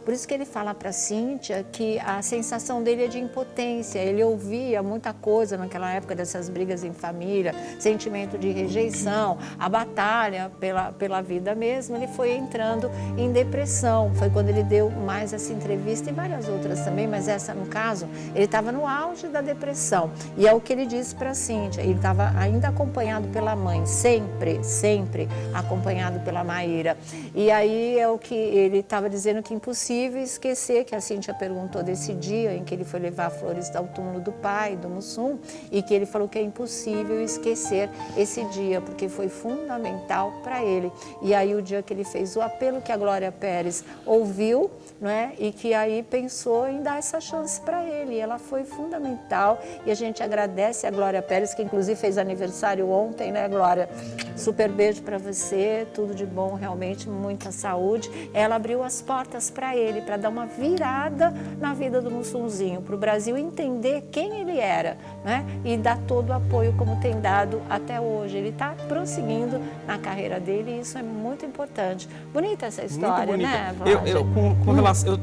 Por isso que ele fala para a Cíntia que a sensação dele é de impotência, ele ouvia muita coisa naquela época dessas brigas em família, sentimento de rejeição, a batalha pela vida mesmo, ele foi entrando em depressão. Foi quando ele deu mais essa entrevista e várias outras também, mas essa no caso, ele estava no auge da depressão. E é o que ele disse para a Cíntia, ele estava ainda acompanhado pela mãe, sempre acompanhado pela Maíra. E aí é o que ele estava dizendo, que é impossível esquecer, que a Cíntia perguntou desse dia em que ele foi levar flores ao túmulo do pai, do Mussum, e que ele falou que é impossível esquecer esse dia, porque foi fundamental para ele. E aí o dia que ele fez o apelo, que a Glória Pérez ouviu, não é? E que aí pensou em dar essa chance para ele. Ela foi fundamental e a gente agradece a Glória Pérez, que inclusive fez aniversário ontem, né, Glória? Super beijo para você, tudo de bom, realmente, muita saúde. Ela abriu as portas para ele, para dar uma virada na vida do Mussunzinho, para o Brasil entender quem ele era, né? E dar todo o apoio como tem dado até hoje. Ele está prosseguindo na carreira dele e isso é muito importante. Bonita essa história, muito bonita, né, Vlad? Eu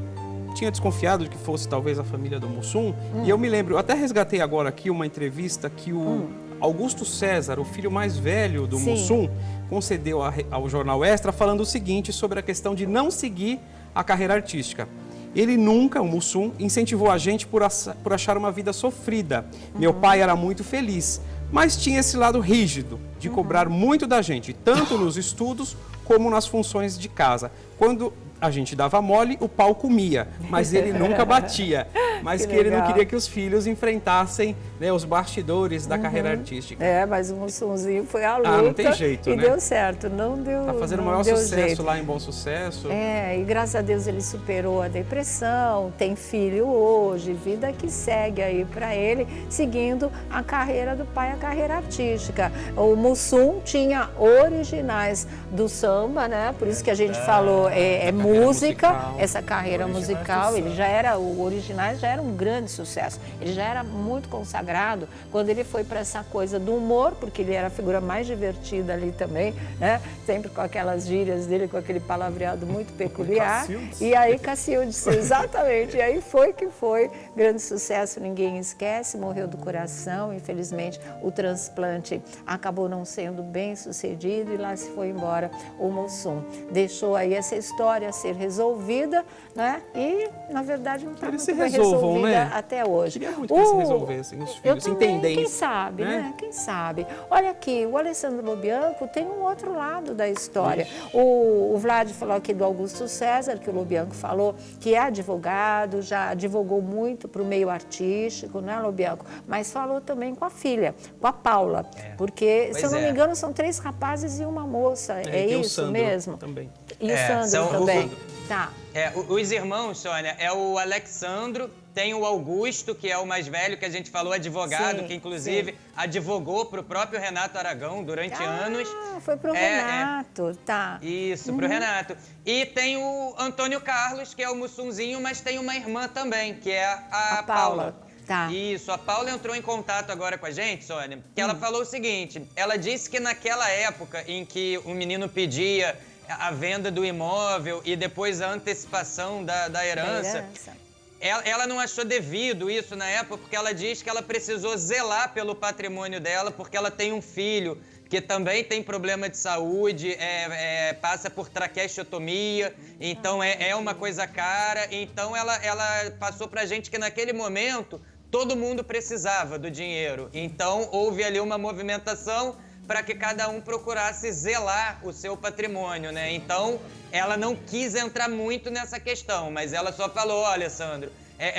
tinha desconfiado de que fosse talvez a família do Mussum, e eu me lembro, eu até resgatei agora aqui uma entrevista que o Augusto César, o filho mais velho do Mussum, concedeu ao Jornal Extra, falando o seguinte sobre a questão de não seguir a carreira artística. Ele nunca, o Mussum, incentivou a gente por achar uma vida sofrida. Meu pai era muito feliz, mas tinha esse lado rígido, de cobrar muito da gente, tanto nos estudos como nas funções de casa. Quando a gente dava mole, o pau comia, mas ele nunca batia. Mas que ele não queria que os filhos enfrentassem, né, os bastidores da carreira artística. É, mas o Mussunzinho foi à luta. Não tem jeito, e né? Deu certo, não deu. Tá fazendo o maior sucesso lá em Bom Sucesso. É, e graças a Deus ele superou a depressão, tem filho hoje, vida que segue aí para ele, seguindo a carreira do pai, a carreira artística. O Mussum tinha originais do samba, né? Por isso que a gente falou, música, essa carreira musical, ele já era, o originais já já era um grande sucesso. Ele já era muito consagrado quando ele foi para essa coisa do humor, porque ele era a figura mais divertida ali também, né? Sempre com aquelas gírias dele, com aquele palavreado muito peculiar. Cacildes. E aí Cacildes, exatamente. E aí foi que foi grande sucesso, ninguém esquece. Morreu do coração, infelizmente o transplante acabou não sendo bem sucedido e lá se foi embora o Mussum. Deixou aí essa história a ser resolvida, né? E na verdade não está muito bem resolvida, né? Até hoje. Queria muito que eles resolvessem os filhos, eu também, entendem quem isso, sabe, né? Quem sabe. Olha aqui, o Alessandro Lobianco tem um outro lado da história. O Vlad falou aqui do Augusto César, que o Lobianco falou que é advogado, já advogou muito para o meio artístico, né, Lobianco? Mas falou também com a filha, com a Paula, porque, se eu não me engano, são 3 rapazes e uma moça, é isso mesmo? Também. E o Sandro também. Tá. Os irmãos, Sônia, é o Alexandro, tem o Augusto, que é o mais velho, que a gente falou, advogado, que inclusive advogou para o próprio Renato Aragão durante anos. Foi para o Renato, tá. Isso, para o Renato. E tem o Antônio Carlos, que é o Mussunzinho, mas tem uma irmã também, que é a Paula. Tá. Isso, a Paula entrou em contato agora com a gente, Sônia, que ela falou o seguinte, ela disse que naquela época em que o menino pedia a venda do imóvel e depois a antecipação da herança, ela não achou devido isso na época, porque ela diz que ela precisou zelar pelo patrimônio dela, porque ela tem um filho que também tem problema de saúde, passa por traqueotomia, então é uma coisa cara. Então ela passou pra gente que naquele momento todo mundo precisava do dinheiro. Então houve ali uma movimentação para que cada um procurasse zelar o seu patrimônio, né? Então, ela não quis entrar muito nessa questão, mas ela só falou, olha, Sandro,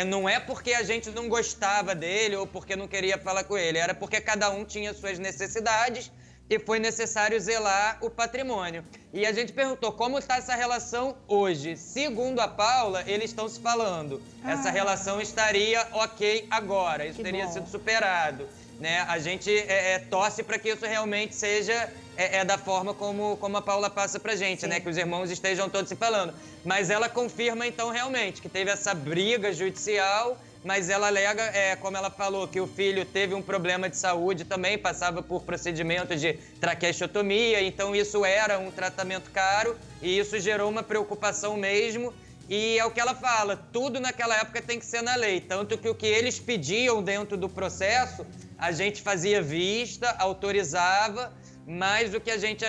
não é porque a gente não gostava dele ou porque não queria falar com ele, era porque cada um tinha suas necessidades e foi necessário zelar o patrimônio. E a gente perguntou como está essa relação hoje. Segundo a Paula, eles estão se falando. Essa relação estaria ok agora, isso teria sido superado. Né? A gente torce para que isso realmente seja da forma como a Paula passa pra gente, né? Que os irmãos estejam todos se falando. Mas ela confirma, então, realmente, que teve essa briga judicial, mas ela alega, como ela falou, que o filho teve um problema de saúde também, passava por procedimento de traqueotomia, então isso era um tratamento caro e isso gerou uma preocupação mesmo. E é o que ela fala, tudo naquela época tem que ser na lei, tanto que o que eles pediam dentro do processo, a gente fazia vista, autorizava, mas o que a gente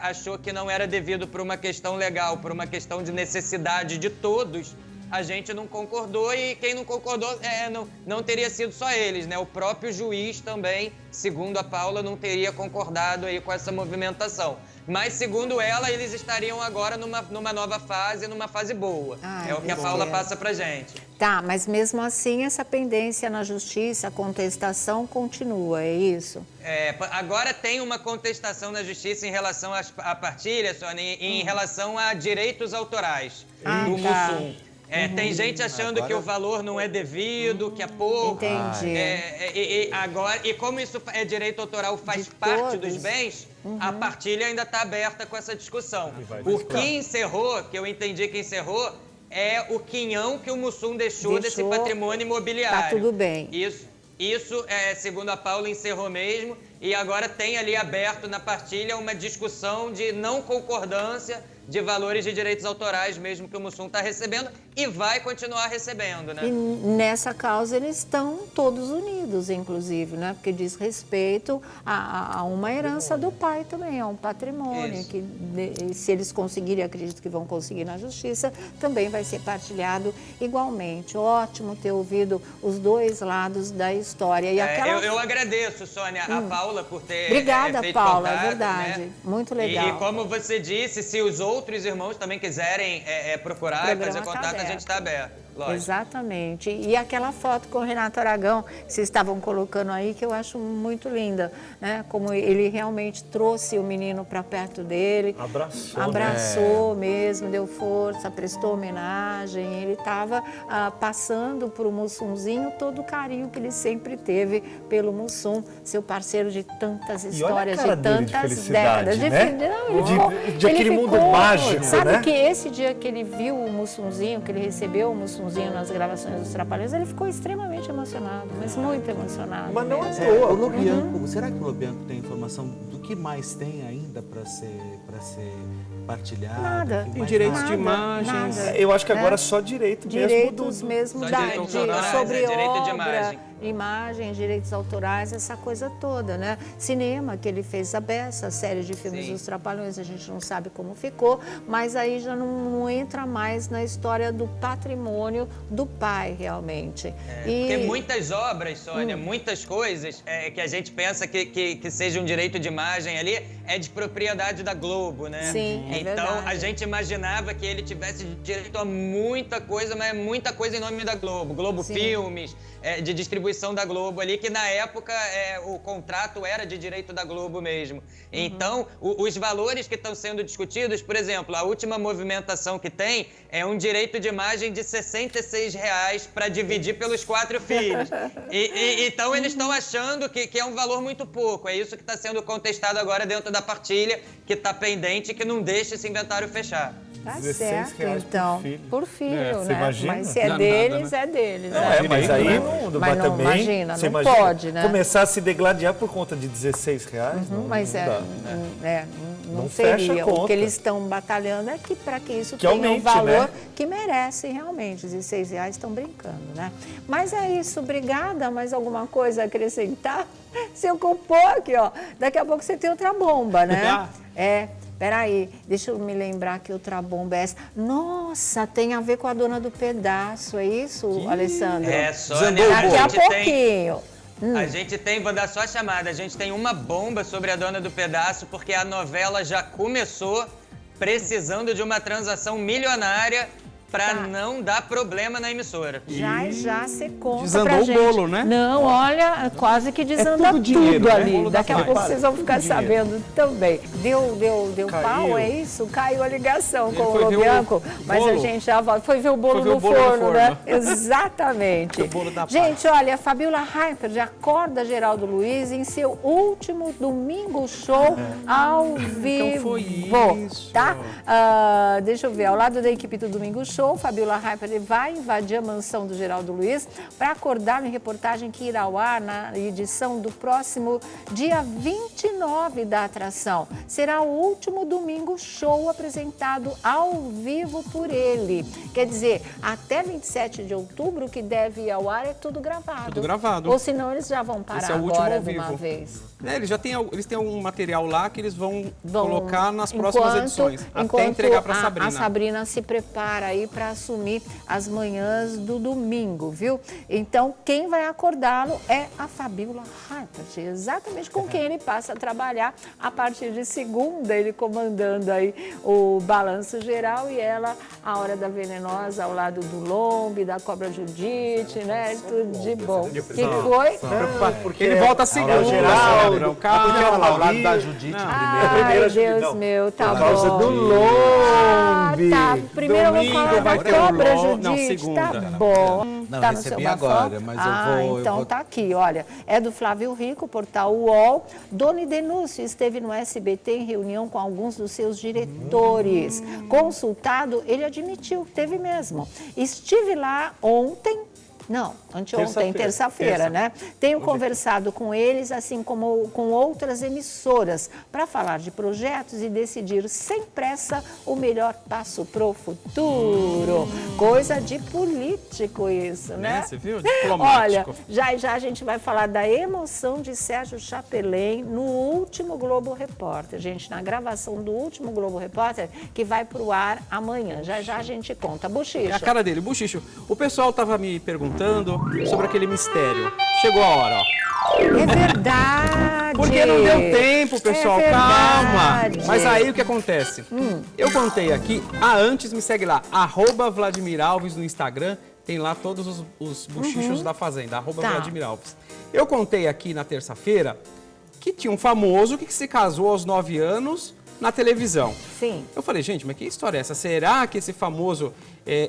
achou que não era devido por uma questão legal, por uma questão de necessidade de todos, a gente não concordou e quem não concordou não teria sido só eles, né? O próprio juiz também, segundo a Paula, não teria concordado aí com essa movimentação. Mas, segundo ela, eles estariam agora numa nova fase, numa fase boa. É o que a Paula passa pra gente. Tá, mas mesmo assim, essa pendência na justiça, a contestação continua, é isso? Agora tem uma contestação na justiça em relação à partilha, Sônia, em relação a direitos autorais do Mussum. Tem gente achando que o valor não é devido, que é pouco. Entendi. E como isso é direito autoral, faz parte dos bens, a partilha ainda está aberta com essa discussão. O que encerrou, que eu entendi que encerrou, é o quinhão que o Mussum deixou desse patrimônio imobiliário. Tá tudo bem. Isso, segundo a Paula, encerrou mesmo. E agora tem ali aberto na partilha uma discussão de não concordância de valores de direitos autorais mesmo que o Mussum está recebendo e vai continuar recebendo, né? E nessa causa eles estão todos unidos, inclusive, né? Porque diz respeito a uma herança do pai também, a um patrimônio, que se eles conseguirem, acredito que vão conseguir na justiça, também vai ser partilhado igualmente. Ótimo ter ouvido os dois lados da história. E eu agradeço, Sônia, a Paula por ter Obrigada, feito Paula, contato, é verdade. Né? Muito legal. E como você disse, se os outros irmãos também quiserem procurar e fazer contato, a gente está aberto. Lógico. Exatamente. E aquela foto com o Renato Aragão, que vocês estavam colocando aí, que eu acho muito linda, né? Como ele realmente trouxe o menino para perto dele. Abraçou mesmo, deu força, prestou homenagem. Ele estava passando para o Mussunzinho todo o carinho que ele sempre teve pelo Mussum, seu parceiro de tantas histórias, de tantas décadas. De aquele mundo mágico, sabe né? que esse dia que ele viu o Mussunzinho, que ele recebeu o Mussunzinho, Joãozinho nas gravações dos Trapalhões, ele ficou extremamente emocionado, mas muito emocionado. Mas não mesmo. é à toa. O Lobianco, será que o Lobianco tem informação do que mais tem ainda para ser partilhado? Nada. Tem direitos de imagens. nada. Eu acho que agora Né? é só direito Direitos mesmo mesmo Só da, direitos autorais, sobre direito de obra, imagem, direitos autorais, essa coisa toda, né? Cinema, que ele fez a beça, a série de filmes Sim. dos Trapalhões, a gente não sabe como ficou, mas aí já não entra mais na história do patrimônio do pai, realmente. Porque muitas obras, Sônia, muitas coisas que a gente pensa que seja um direito de imagem ali, é de propriedade da Globo, né? Sim, é então, verdade. a gente imaginava que ele tivesse direito a muita coisa, mas muita coisa em nome da Globo. Globo Sim. Filmes, de distribuição da Globo ali, que na época o contrato era de direito da Globo mesmo. Então, os valores que estão sendo discutidos, por exemplo, a última movimentação que tem é um direito de imagem de R$66 para dividir pelos 4 filhos. Então, eles estão achando que é um valor muito pouco. É isso que está sendo contestado agora dentro da partilha, que está pendente e que não deixa esse inventário fechar. Tá R$16 certo, por então. filho. Por filho, Você né? imagina? Mas se é Não é deles, nada, é deles. Não, né? mas aí Mas não, também, imagina, você não imagina pode, né? começar a se degladiar por conta de R$16, Mas não dá. não Não fecha seria. a O conta. que eles estão batalhando é que para que isso Que tenha aumente, um valor né? que merece realmente. R$16 estão brincando, né? Mas é isso, obrigada. Mais alguma coisa a acrescentar? Se ocupou aqui, ó. Daqui a pouco você tem outra bomba, né? Peraí, deixa eu me lembrar que outra bomba é essa. Nossa, tem a ver com a dona do pedaço, é isso, Alessandro? Sônia, Daqui a pouquinho. A gente tem, vou dar só a chamada, a gente tem uma bomba sobre a dona do pedaço, porque a novela já começou precisando de uma transação milionária para não dar problema na emissora. Já você conta Desandou pra o gente. bolo, né? Não, olha, quase que desanda tudo dinheiro, né? ali. Bolo da Daqui a pouco Fábio. vocês vão ficar Dinheiro. sabendo também. Deu Caiu. pau, é isso? Caiu a ligação Ele com o foi ver o Lobianco, mas a bolo. gente já volta. Foi ver o bolo Foi ver no o bolo no forno, né? forno. Exatamente. O bolo da Gente, olha, a Fabiola Hyper acorda Geraldo Luiz em seu último domingo show ao vivo. foi isso. Tá? Deixa eu ver, ao lado da equipe do Domingo Show, Fabiola Hyper vai invadir a mansão do Geraldo Luiz para acordar em reportagem que irá ao ar na edição do próximo dia 29 da atração. Será o último Domingo Show apresentado ao vivo por ele. Quer dizer, até 27 de outubro, que deve ir ao ar, é tudo gravado. Tudo gravado. Ou senão eles já vão parar Esse é o último agora ao de uma vivo. vez. Eles têm algum material lá que eles vão colocar nas próximas edições. Até Enquanto entregar para Sabrina. a Sabrina se prepara aí para assumir as manhãs do domingo, viu? Então, quem vai acordá-lo é a Fabiola Hyper, exatamente com quem ele passa a trabalhar a partir de segunda, ele comandando aí o balanço geral e ela, a Hora da Venenosa, ao lado do Lombe, da Cobra Judite, né? Tudo de bom. O que foi? Porque Ele volta a segunda. geral, Não, Porque calma. ela ao lado da Judite primeiro. Ai, Deus Deus meu, tá Por bom. causa do Lombe. Tá, primeiro eu vou Domingo falar vai da ter o Cobra LOL. Não, Judite, segunda. tá bom. Não, Tá no seu recebi bafão? agora, mas eu vou... Então tá aqui, olha. É do Flávio Rico, portal UOL. Doni Denúncio esteve no SBT em reunião com alguns dos seus diretores. Consultado, ele admitiu que teve mesmo. Estive lá ontem. Não, anteontem, terça-feira, né? Tenho conversado com eles, assim como com outras emissoras, para falar de projetos e decidir sem pressa o melhor passo pro futuro. Coisa de político isso, né? Você viu? Diplomático. Olha, já a gente vai falar da emoção de Sérgio Chapelin no último Globo Repórter. Gente, na gravação do último Globo Repórter, que vai pro ar amanhã. Já a gente conta. Bochicha. É a cara dele, Buchicho. O pessoal tava me perguntando sobre aquele mistério. Chegou a hora, ó. É verdade. Porque não deu tempo, pessoal. É Calma. verdade. Mas aí o que acontece? Eu contei aqui, antes me segue lá, @Vladimir Alves no Instagram. Tem lá todos os buchichos da Fazenda, @Vladimir Alves. Eu contei aqui na terça-feira que tinha um famoso que se casou aos 9 anos na televisão. Sim. Eu falei, gente, mas que história é essa? Será que esse famoso,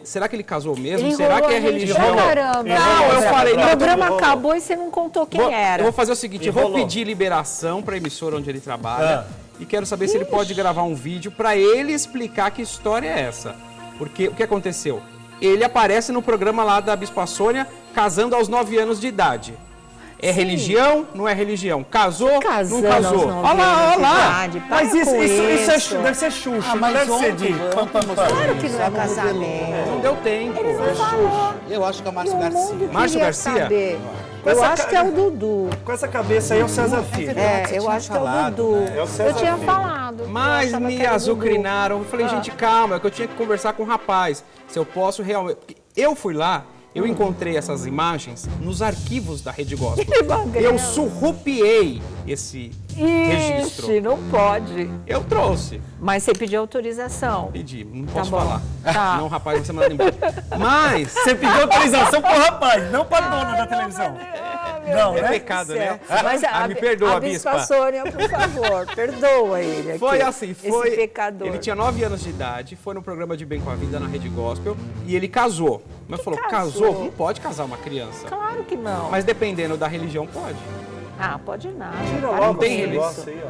será que ele casou mesmo? Ele Será enrolou que é a gente religião? pra caramba. Não, eu falei, O não, programa enrolou. acabou e você não contou quem era. Eu vou fazer o seguinte, eu vou Enrolou. pedir liberação para a emissora onde ele trabalha e quero saber se ele pode gravar um vídeo para ele explicar que história é essa. Porque o que aconteceu? ele aparece no programa lá da Bispa Sônia, casando aos 9 anos de idade. É religião? Não é religião? Casou? Não casou? Olha lá. Mas isso deve ser Xuxa, não deve ser de Claro que não é casamento. Não deu tempo. Ele não falou. Eu acho que é o Márcio Garcia. Márcio Garcia? Eu acho que é o Dudu. Com essa cabeça aí é o César Filho. Eu acho que é o Dudu. Né? É o César Eu tinha Filho. falado. Mas me azucrinaram. Eu falei, gente, calma, é que eu tinha que conversar com o rapaz. Se eu posso realmente... Porque eu fui lá, eu encontrei essas imagens nos arquivos da Rede Gospel. Eu surrupiei esse registro. Ixi, não pode. Eu trouxe. Mas você pediu autorização. Pedi, não posso bom. falar. Tá. Não, rapaz, não você manda embora. Mas... Você pediu autorização pro rapaz, não pra dona da televisão. Não, É né? pecado, né? Mas Me perdoa, a Bispa Bispa. Sônia, por favor, perdoa ele aqui. Foi assim, foi... Esse pecador. Ele tinha 9 anos de idade, foi no programa de Bem com a Vida na Rede Gospel e ele casou. Mas falou, casou? Não pode casar uma criança. Claro que não. Mas dependendo da religião, pode. Ah, pode nada. Tira Para logo com tem esse isso. negócio aí, ó.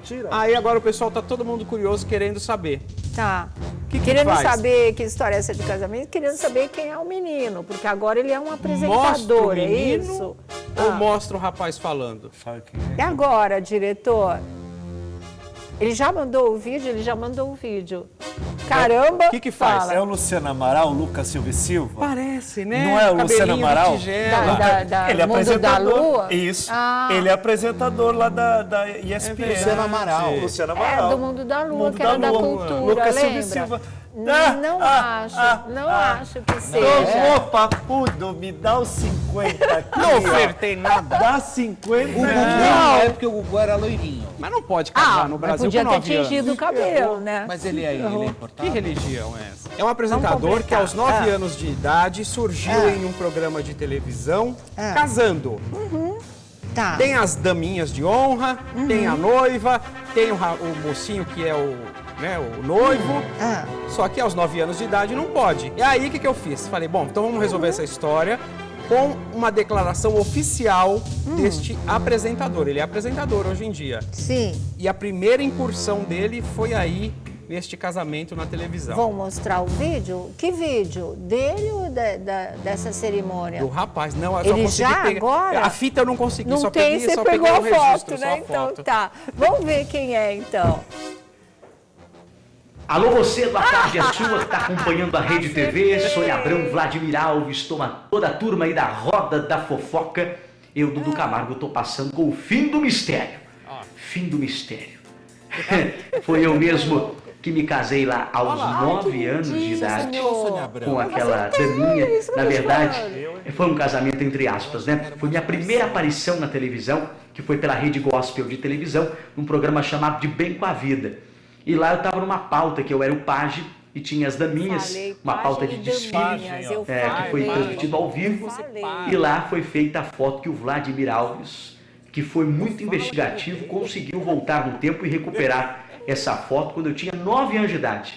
Tira. Aí agora o pessoal tá todo mundo curioso, querendo saber. Tá. Que querendo faz? saber que história é essa de casamento, querendo saber quem é o menino, porque agora ele é um Mostra o apresentador, é menino isso? ou mostra o rapaz falando? Sabe quem é? E agora, diretor? Ele já mandou o vídeo? Ele já mandou o vídeo. Caramba! O que faz? fala. É o Luciano Amaral, o Lucas Silva e Silva? Parece, né? Não é o Luciano Cabelinho Amaral? de tigela. Ele é Mundo apresentador. da Lua? Isso. Ah. Ele é apresentador lá da ESPN. verdade. Luciano Amaral. Luciano É, Amaral. do Mundo da Lua, Mundo que era da Lua. cultura, Lucas lembra? Silva e Silva. Não acho que seja. Ô, papudo, me dá os 50 aqui. Não ofertei nada. Dá 50 O Gugu, aqui. na época, o Gugu era loirinho. Mas não pode casar no mas Brasil podia com ter 9 anos. tingido o cabelo, né? Mas ele é Que importado? religião é essa? É um apresentador que aos 9 anos de idade surgiu em um programa de televisão casando. Tá. Tem as daminhas de honra, tem a noiva, tem o mocinho que é o noivo. Só que aos 9 anos de idade não pode. E aí o que eu fiz? Falei, bom, então vamos resolver essa história com uma declaração oficial deste apresentador. Ele é apresentador hoje em dia. Sim. E a primeira incursão dele foi aí neste casamento na televisão. Vão mostrar o vídeo? Que vídeo? Dele ou dessa cerimônia? Do rapaz, não, eu só Ele consegui já pegar. agora? A fita eu não consegui, Não só tem, peguei, você só pegou peguei a o registro, foto, só né? a Então foto. tá. Vamos ver quem é, então. Alô, você, boa tarde, é sua que está acompanhando a Rede TV, Sônia Abrão, Vladimir Alves, toda a turma aí da Roda da Fofoca. Eu, Dudu Camargo, estou passando com o fim do mistério. Fim do mistério. Foi eu mesmo que me casei lá aos 9 anos de idade com aquela daminha. Na verdade, foi um casamento entre aspas, né? Foi minha primeira aparição na televisão, que foi pela Rede Gospel de televisão, num programa chamado de Bem com a Vida. E lá eu estava numa pauta que eu era o pajem e tinha as daminhas, uma pauta de desfile, que foi transmitido ao vivo. E lá foi feita a foto que o Vladimir Alves, que foi muito investigativo, conseguiu voltar no tempo e recuperar essa foto quando eu tinha 9 anos de idade.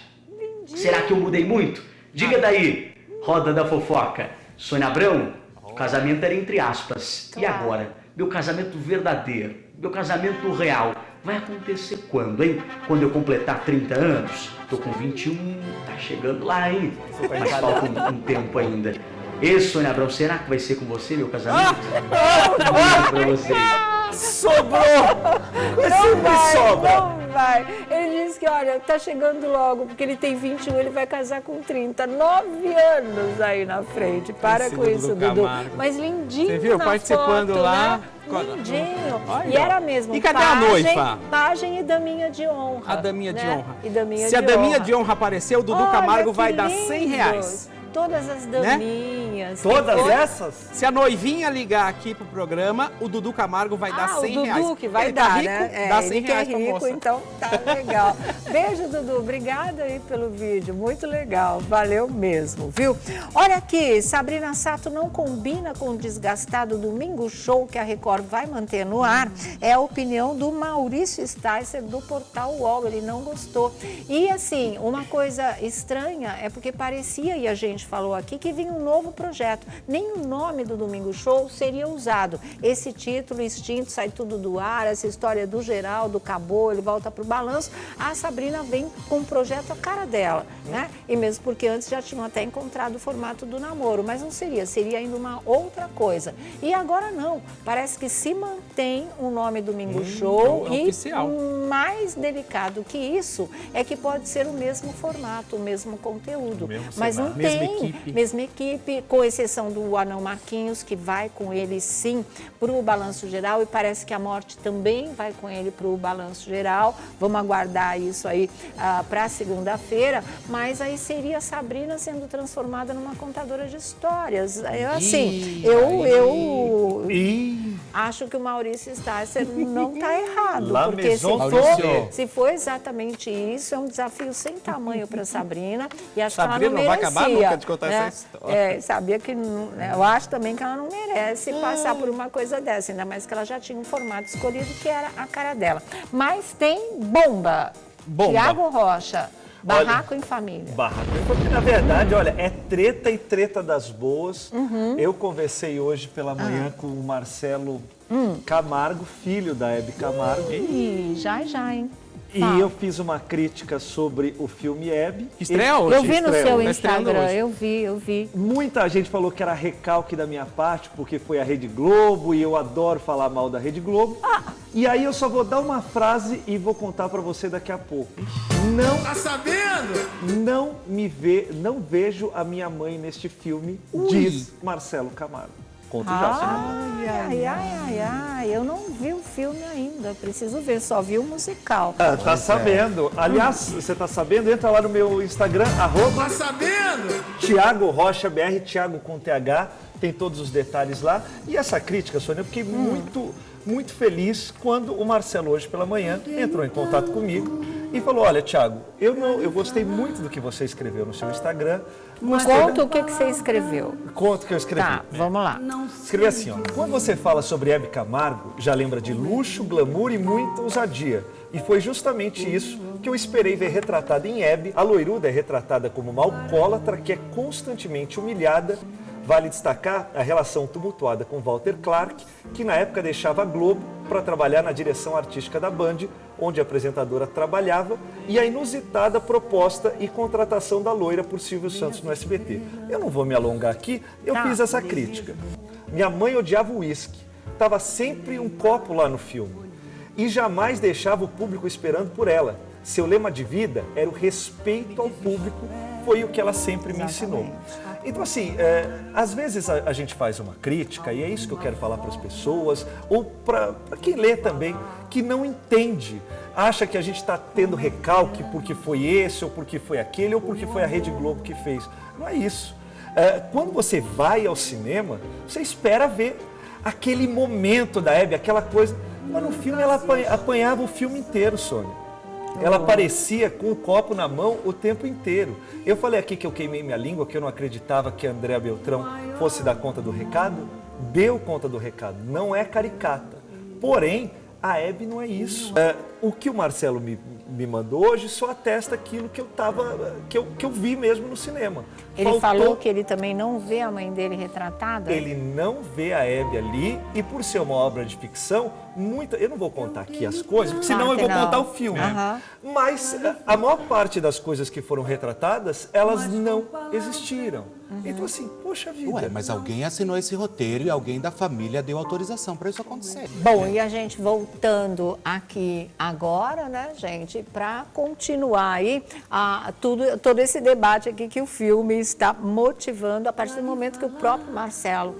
Será que eu mudei muito? Diga daí, Roda da Fofoca. Sônia Abrão, o casamento era entre aspas. E agora? Meu casamento verdadeiro, meu casamento real, vai acontecer quando, hein? Quando eu completar 30 anos? Tô com 21, tá chegando lá, hein? Mas falta um tempo ainda. E Sônia Abrão, será que vai ser com você, meu casamento? Pra você. Sobrou! Não vai. Ele disse que, olha, tá chegando logo, porque ele tem 21, ele vai casar com 30. 9 anos aí na frente. Para com isso, Dudu. Mas lindinho. Você viu? Na Participando foto, lá. Né? Lindinho. Olha. E era mesmo. E cadê a noiva? Pajem e daminha de honra. A daminha de né? honra. E daminha Se a de daminha honra. de honra aparecer, o Dudu Olha, Camargo que vai dar lindos. 100 reais. Todas as daminhas. Todas Foi? essas? Se a noivinha ligar aqui pro programa, o Dudu Camargo vai dar 100 o Dudu reais. que vai Ele dar, tá rico, né? dá 100 ele que é reais pra rico, moça. então tá legal. Beijo, Dudu. Obrigada aí pelo vídeo. Muito legal. Valeu mesmo, viu? Olha aqui, Sabrina Sato não combina com o desgastado Domingo Show que a Record vai manter no ar. É a opinião do Maurício Sticer do Portal UOL. Ele não gostou. E assim, uma coisa estranha é porque parecia, e a gente falou aqui que vinha um novo projeto. Nem o nome do Domingo Show seria usado. Esse título, Extinto, Sai Tudo do Ar, essa história do Geraldo, acabou, ele volta pro balanço. A Sabrina vem com um projeto à cara dela, né? E mesmo porque antes já tinham até encontrado o formato do namoro, mas não seria ainda uma outra coisa. E agora não, parece que se mantém o nome Domingo Show e oficial. Mais delicado que isso é que pode ser o mesmo formato, o mesmo conteúdo, mas não tem mesma equipe, com exceção do Anão Marquinhos, que vai com ele sim para o Balanço Geral, e parece que a Morte também vai com ele para o Balanço Geral. Vamos aguardar isso aí para segunda-feira, mas aí seria a Sabrina sendo transformada numa contadora de histórias. Eu acho que o Maurício Starcer não está errado, porque se for exatamente isso, é um desafio sem tamanho para Sabrina, e acho Sabrina que ela não vai acabar nunca de contar essa história. Sabia que eu acho também que ela não merece passar por uma coisa dessa, ainda mais que ela já tinha um formato escolhido que era a cara dela. Mas tem bomba. Tiago Rocha. Barraco em Família. Barraco em Família. Na verdade, olha, é treta e treta das boas. Eu conversei hoje pela manhã com o Marcelo Camargo, filho da Hebe Camargo. Já, hein? E eu fiz uma crítica sobre o filme Hebe. Que estreia hoje. Eu vi no seu Instagram, eu vi. Muita gente falou que era recalque da minha parte, porque foi a Rede Globo, e eu adoro falar mal da Rede Globo. E aí eu só vou dar uma frase e vou contar pra você daqui a pouco. Não... Tá sabendo? Não vejo a minha mãe neste filme, diz Marcelo Camargo. Conto já, eu não vi o filme ainda, preciso ver, só vi o musical. Tá sabendo. Aliás, você tá sabendo? Entra lá no meu Instagram, @tá sabendo? Thiago Rocha BR, Thiago com TH, tem todos os detalhes lá. E essa crítica, Sônia, eu fiquei muito feliz quando o Marcelo hoje pela manhã entrou em contato comigo e falou: olha, Thiago, eu gostei muito do que você escreveu no seu Instagram. Conta o que você escreveu. Conta o que eu escrevi. Tá, vamos lá. Escrevi assim, ó. Quando você fala sobre Hebe Camargo, já lembra de luxo, glamour e muita ousadia. E foi justamente isso que eu esperei ver retratado em Hebe. A loiruda é retratada como uma alcoólatra que é constantemente humilhada. Vale destacar a relação tumultuada com Walter Clark, que na época deixava a Globo para trabalhar na direção artística da Band, onde a apresentadora trabalhava, e a inusitada proposta e contratação da loira por Silvio Santos no SBT. Eu não vou me alongar aqui, eu fiz essa crítica. Minha mãe odiava o uísque, estava sempre um copo lá no filme, e jamais deixava o público esperando por ela. Seu lema de vida era o respeito ao público, foi o que ela sempre me ensinou. Então, assim, às vezes a gente faz uma crítica, e é isso que eu quero falar para as pessoas, ou para quem lê também, que não entende, acha que a gente está tendo recalque porque foi esse, ou porque foi aquele, ou porque foi a Rede Globo que fez. Não é isso. Quando você vai ao cinema, você espera ver aquele momento da Hebe, aquela coisa. Mas no filme ela apanhava o filme inteiro, Sônia. Ela aparecia com o copo na mão o tempo inteiro. Eu falei aqui que eu queimei minha língua, que eu não acreditava que a Andréa Beltrão fosse dar conta do recado. Deu conta do recado, não é caricata. Porém, a Hebe não é isso. O que o Marcelo me mandou hoje só atesta aquilo que eu vi mesmo no cinema. Ele falou que ele também não vê a mãe dele retratada? Ele não vê a Hebe ali, e por ser uma obra de ficção, eu não vou contar aqui as coisas, porque senão eu vou contar o filme. Mas a maior parte das coisas que foram retratadas, elas não existiram. Então assim, poxa vida. Ué, mas alguém assinou esse roteiro e alguém da família deu autorização para isso acontecer. Bom, e a gente voltando aqui agora, né, gente, para continuar aí todo esse debate aqui que o filme está motivando a partir do momento que o próprio Marcelo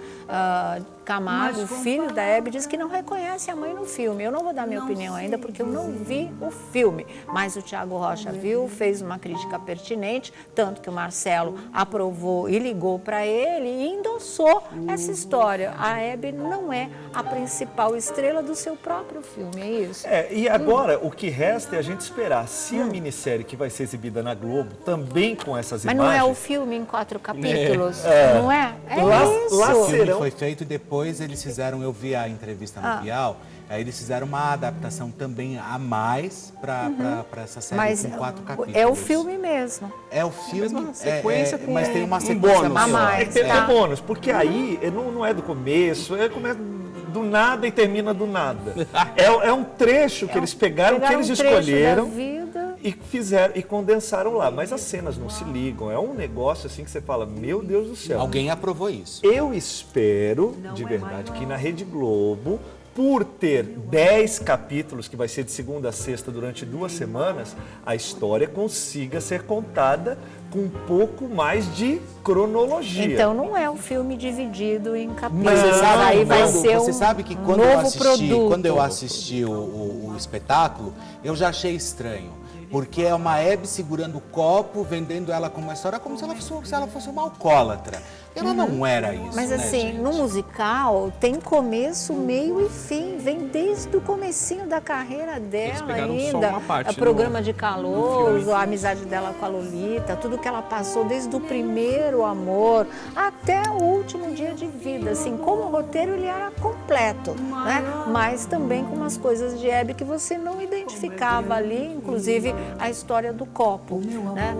Camargo, o filho da Hebe, diz que não reconhece a mãe no filme. Eu não vou dar minha opinião ainda porque eu não vi o filme, mas o Thiago Rocha viu, fez uma crítica pertinente, tanto que o Marcelo aprovou e ligou para ele e endossou essa história. A Hebe não é a principal estrela do seu próprio filme, é isso? E agora o que resta é a gente esperar se a minissérie que vai ser exibida na Globo, também com essas imagens... Mas não é o filme em 4 capítulos? Não é? O filme foi feito e depois eles fizeram, eu vi a entrevista no Bial, aí eles fizeram uma adaptação também a mais para essa série com 4 capítulos. É o filme mesmo. É o filme, sequência mas tem uma sequência bônus. mais. É bônus, porque aí não é do começo, começa do nada e termina do nada. É um trecho que eles pegaram que eles escolheram e fizeram e condensaram lá. Mas as cenas não se ligam. É um negócio assim que você fala, meu Deus do céu. Alguém aprovou isso. Eu espero, de verdade, que na Rede Globo, por ter 10 capítulos, que vai ser de segunda a sexta durante 2 semanas, a história consiga ser contada com um pouco mais de cronologia. Então não é um filme dividido em capítulos. Aí vai ser você sabe que quando eu assisti o espetáculo, eu já achei estranho. Porque é uma Hebe segurando o copo, vendendo ela como uma história, como se ela fosse uma alcoólatra. Ela não era isso, Mas né, assim, gente? no musical tem começo, meio e fim. Vem desde o comecinho da carreira dela ainda. O programa de Calouro, a amizade dela com a Lolita, tudo que ela passou desde o primeiro amor até o último dia de vida. Assim, como o roteiro ele era completo, né? Mas também com umas coisas de Hebe que você não identificava ali, inclusive a história do copo, né?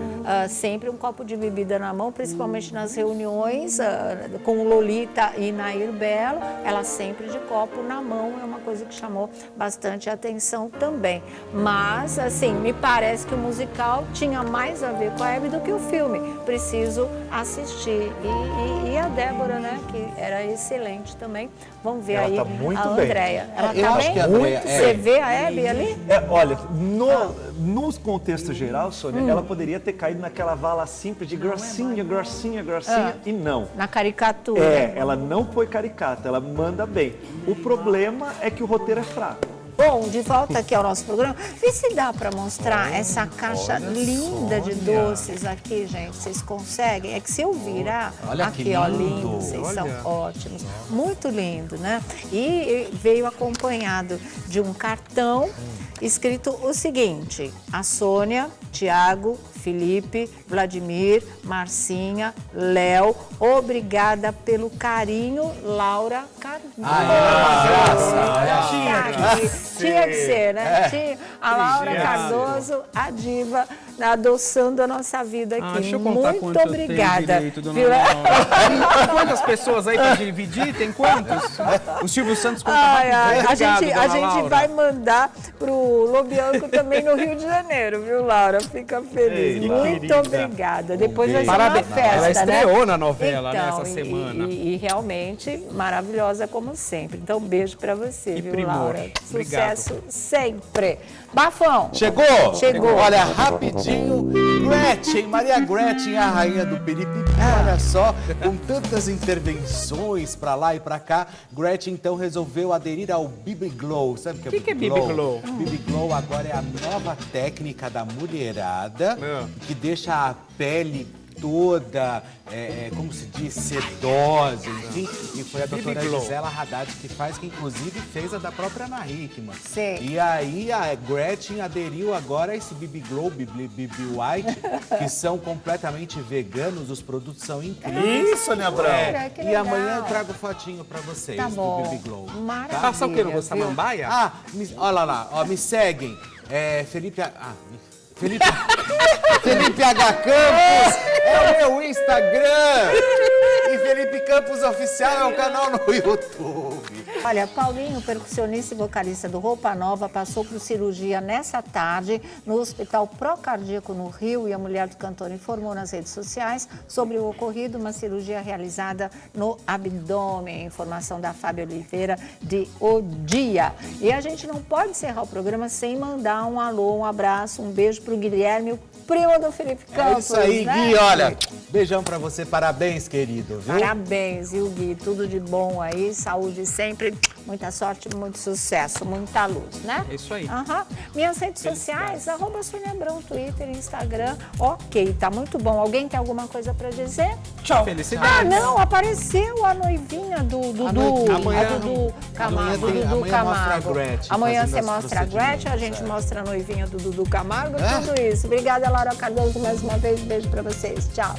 Sempre um copo de bebida na mão, principalmente nas reuniões com Lolita e Nair Belo, ela sempre de copo na mão, é uma coisa que chamou bastante atenção também. Mas, assim, me parece que o musical tinha mais a ver com a Hebe do que o filme. Preciso assistir. E a Débora, né, que era excelente também. Vamos ver ela aí tá muito a bem. Andréia. Ela Eu tá acho bem? que a Andréia Você vê a Hebe ali? Olha, no contexto geral, Sônia, ela poderia ter caído naquela vala simples de grossinha, e não. Na caricatura. Ela não foi caricata, ela manda bem. O problema é que o roteiro é fraco. Bom, de volta aqui ao nosso programa, vê se dá para mostrar essa caixa linda de doces aqui, gente. Vocês conseguem? É que se eu virar, aqui, ó, lindo, vocês são ótimos. Muito lindo, né? E veio acompanhado de um cartão escrito o seguinte: a Sônia, Tiago, Felipe, Vladimir, Marcinha, Léo, obrigada pelo carinho, Laura Cardoso. Tinha que ser, né? A Laura Cardoso, a diva, adoçando a nossa vida aqui. Deixa eu contar muito obrigada. Quantas pessoas aí para dividir? Tem quantos? O Silvio Santos conta a gente vai mandar pro Lobianco também no Rio de Janeiro, viu, Laura? Fica feliz. Muito obrigada. Depois vai ser uma festa, ela estreou, né? na novela, então, nessa semana. E realmente maravilhosa como sempre. Então, beijo pra você, viu, primor. Laura? Obrigado. Sucesso sempre. Bafão. Chegou? Olha, rapidinho, Maria Gretchen, a rainha do Peripi. Olha só, com tantas intervenções pra lá e pra cá, Gretchen então resolveu aderir ao BB Glow. Sabe o que é BB Glow? BB Glow agora é a nova técnica da mulherada que deixa a pele toda, como se diz, sedosa, enfim. E foi a doutora Gisela Haddad que faz, que inclusive fez a da própria Ana Hickman. Sim. E aí a Gretchen aderiu agora a esse BB Glow, BB White, que são completamente veganos, os produtos são incríveis. Isso, Sônia Abrão. E amanhã eu trago fotinho pra vocês do BB Glow. Maravilha. Passa o que? Não gostar samambaia? Olha lá, me seguem. Felipe H. Campos é o meu Instagram. E Felipe Campos Oficial é o canal no YouTube. Olha, Paulinho, percussionista e vocalista do Roupa Nova, passou por cirurgia nessa tarde no Hospital Procardíaco no Rio, e a mulher do cantor informou nas redes sociais sobre o ocorrido, uma cirurgia realizada no abdômen. Informação da Fábio Oliveira de O Dia. E a gente não pode encerrar o programa sem mandar um alô, um abraço, um beijo pro Guilherme, o primo do Felipe Campos. É isso aí, né? Gui, olha, beijão pra você, parabéns, querido, viu? Parabéns, viu, Gui? Tudo de bom aí, saúde sempre, muita sorte, muito sucesso, muita luz, né? É isso aí. Minhas redes sociais, @Sônia Abrão, Twitter, Instagram. Ok, tá muito bom. Alguém tem alguma coisa pra dizer? Tchau. Felicidades. Não, apareceu a noivinha do Dudu Camargo. Amanhã você mostra a Gretchen, a gente mostra a noivinha do Dudu Camargo, tudo isso. Obrigada, Laura Cardoso, mais uma vez. Beijo pra vocês. Tchau.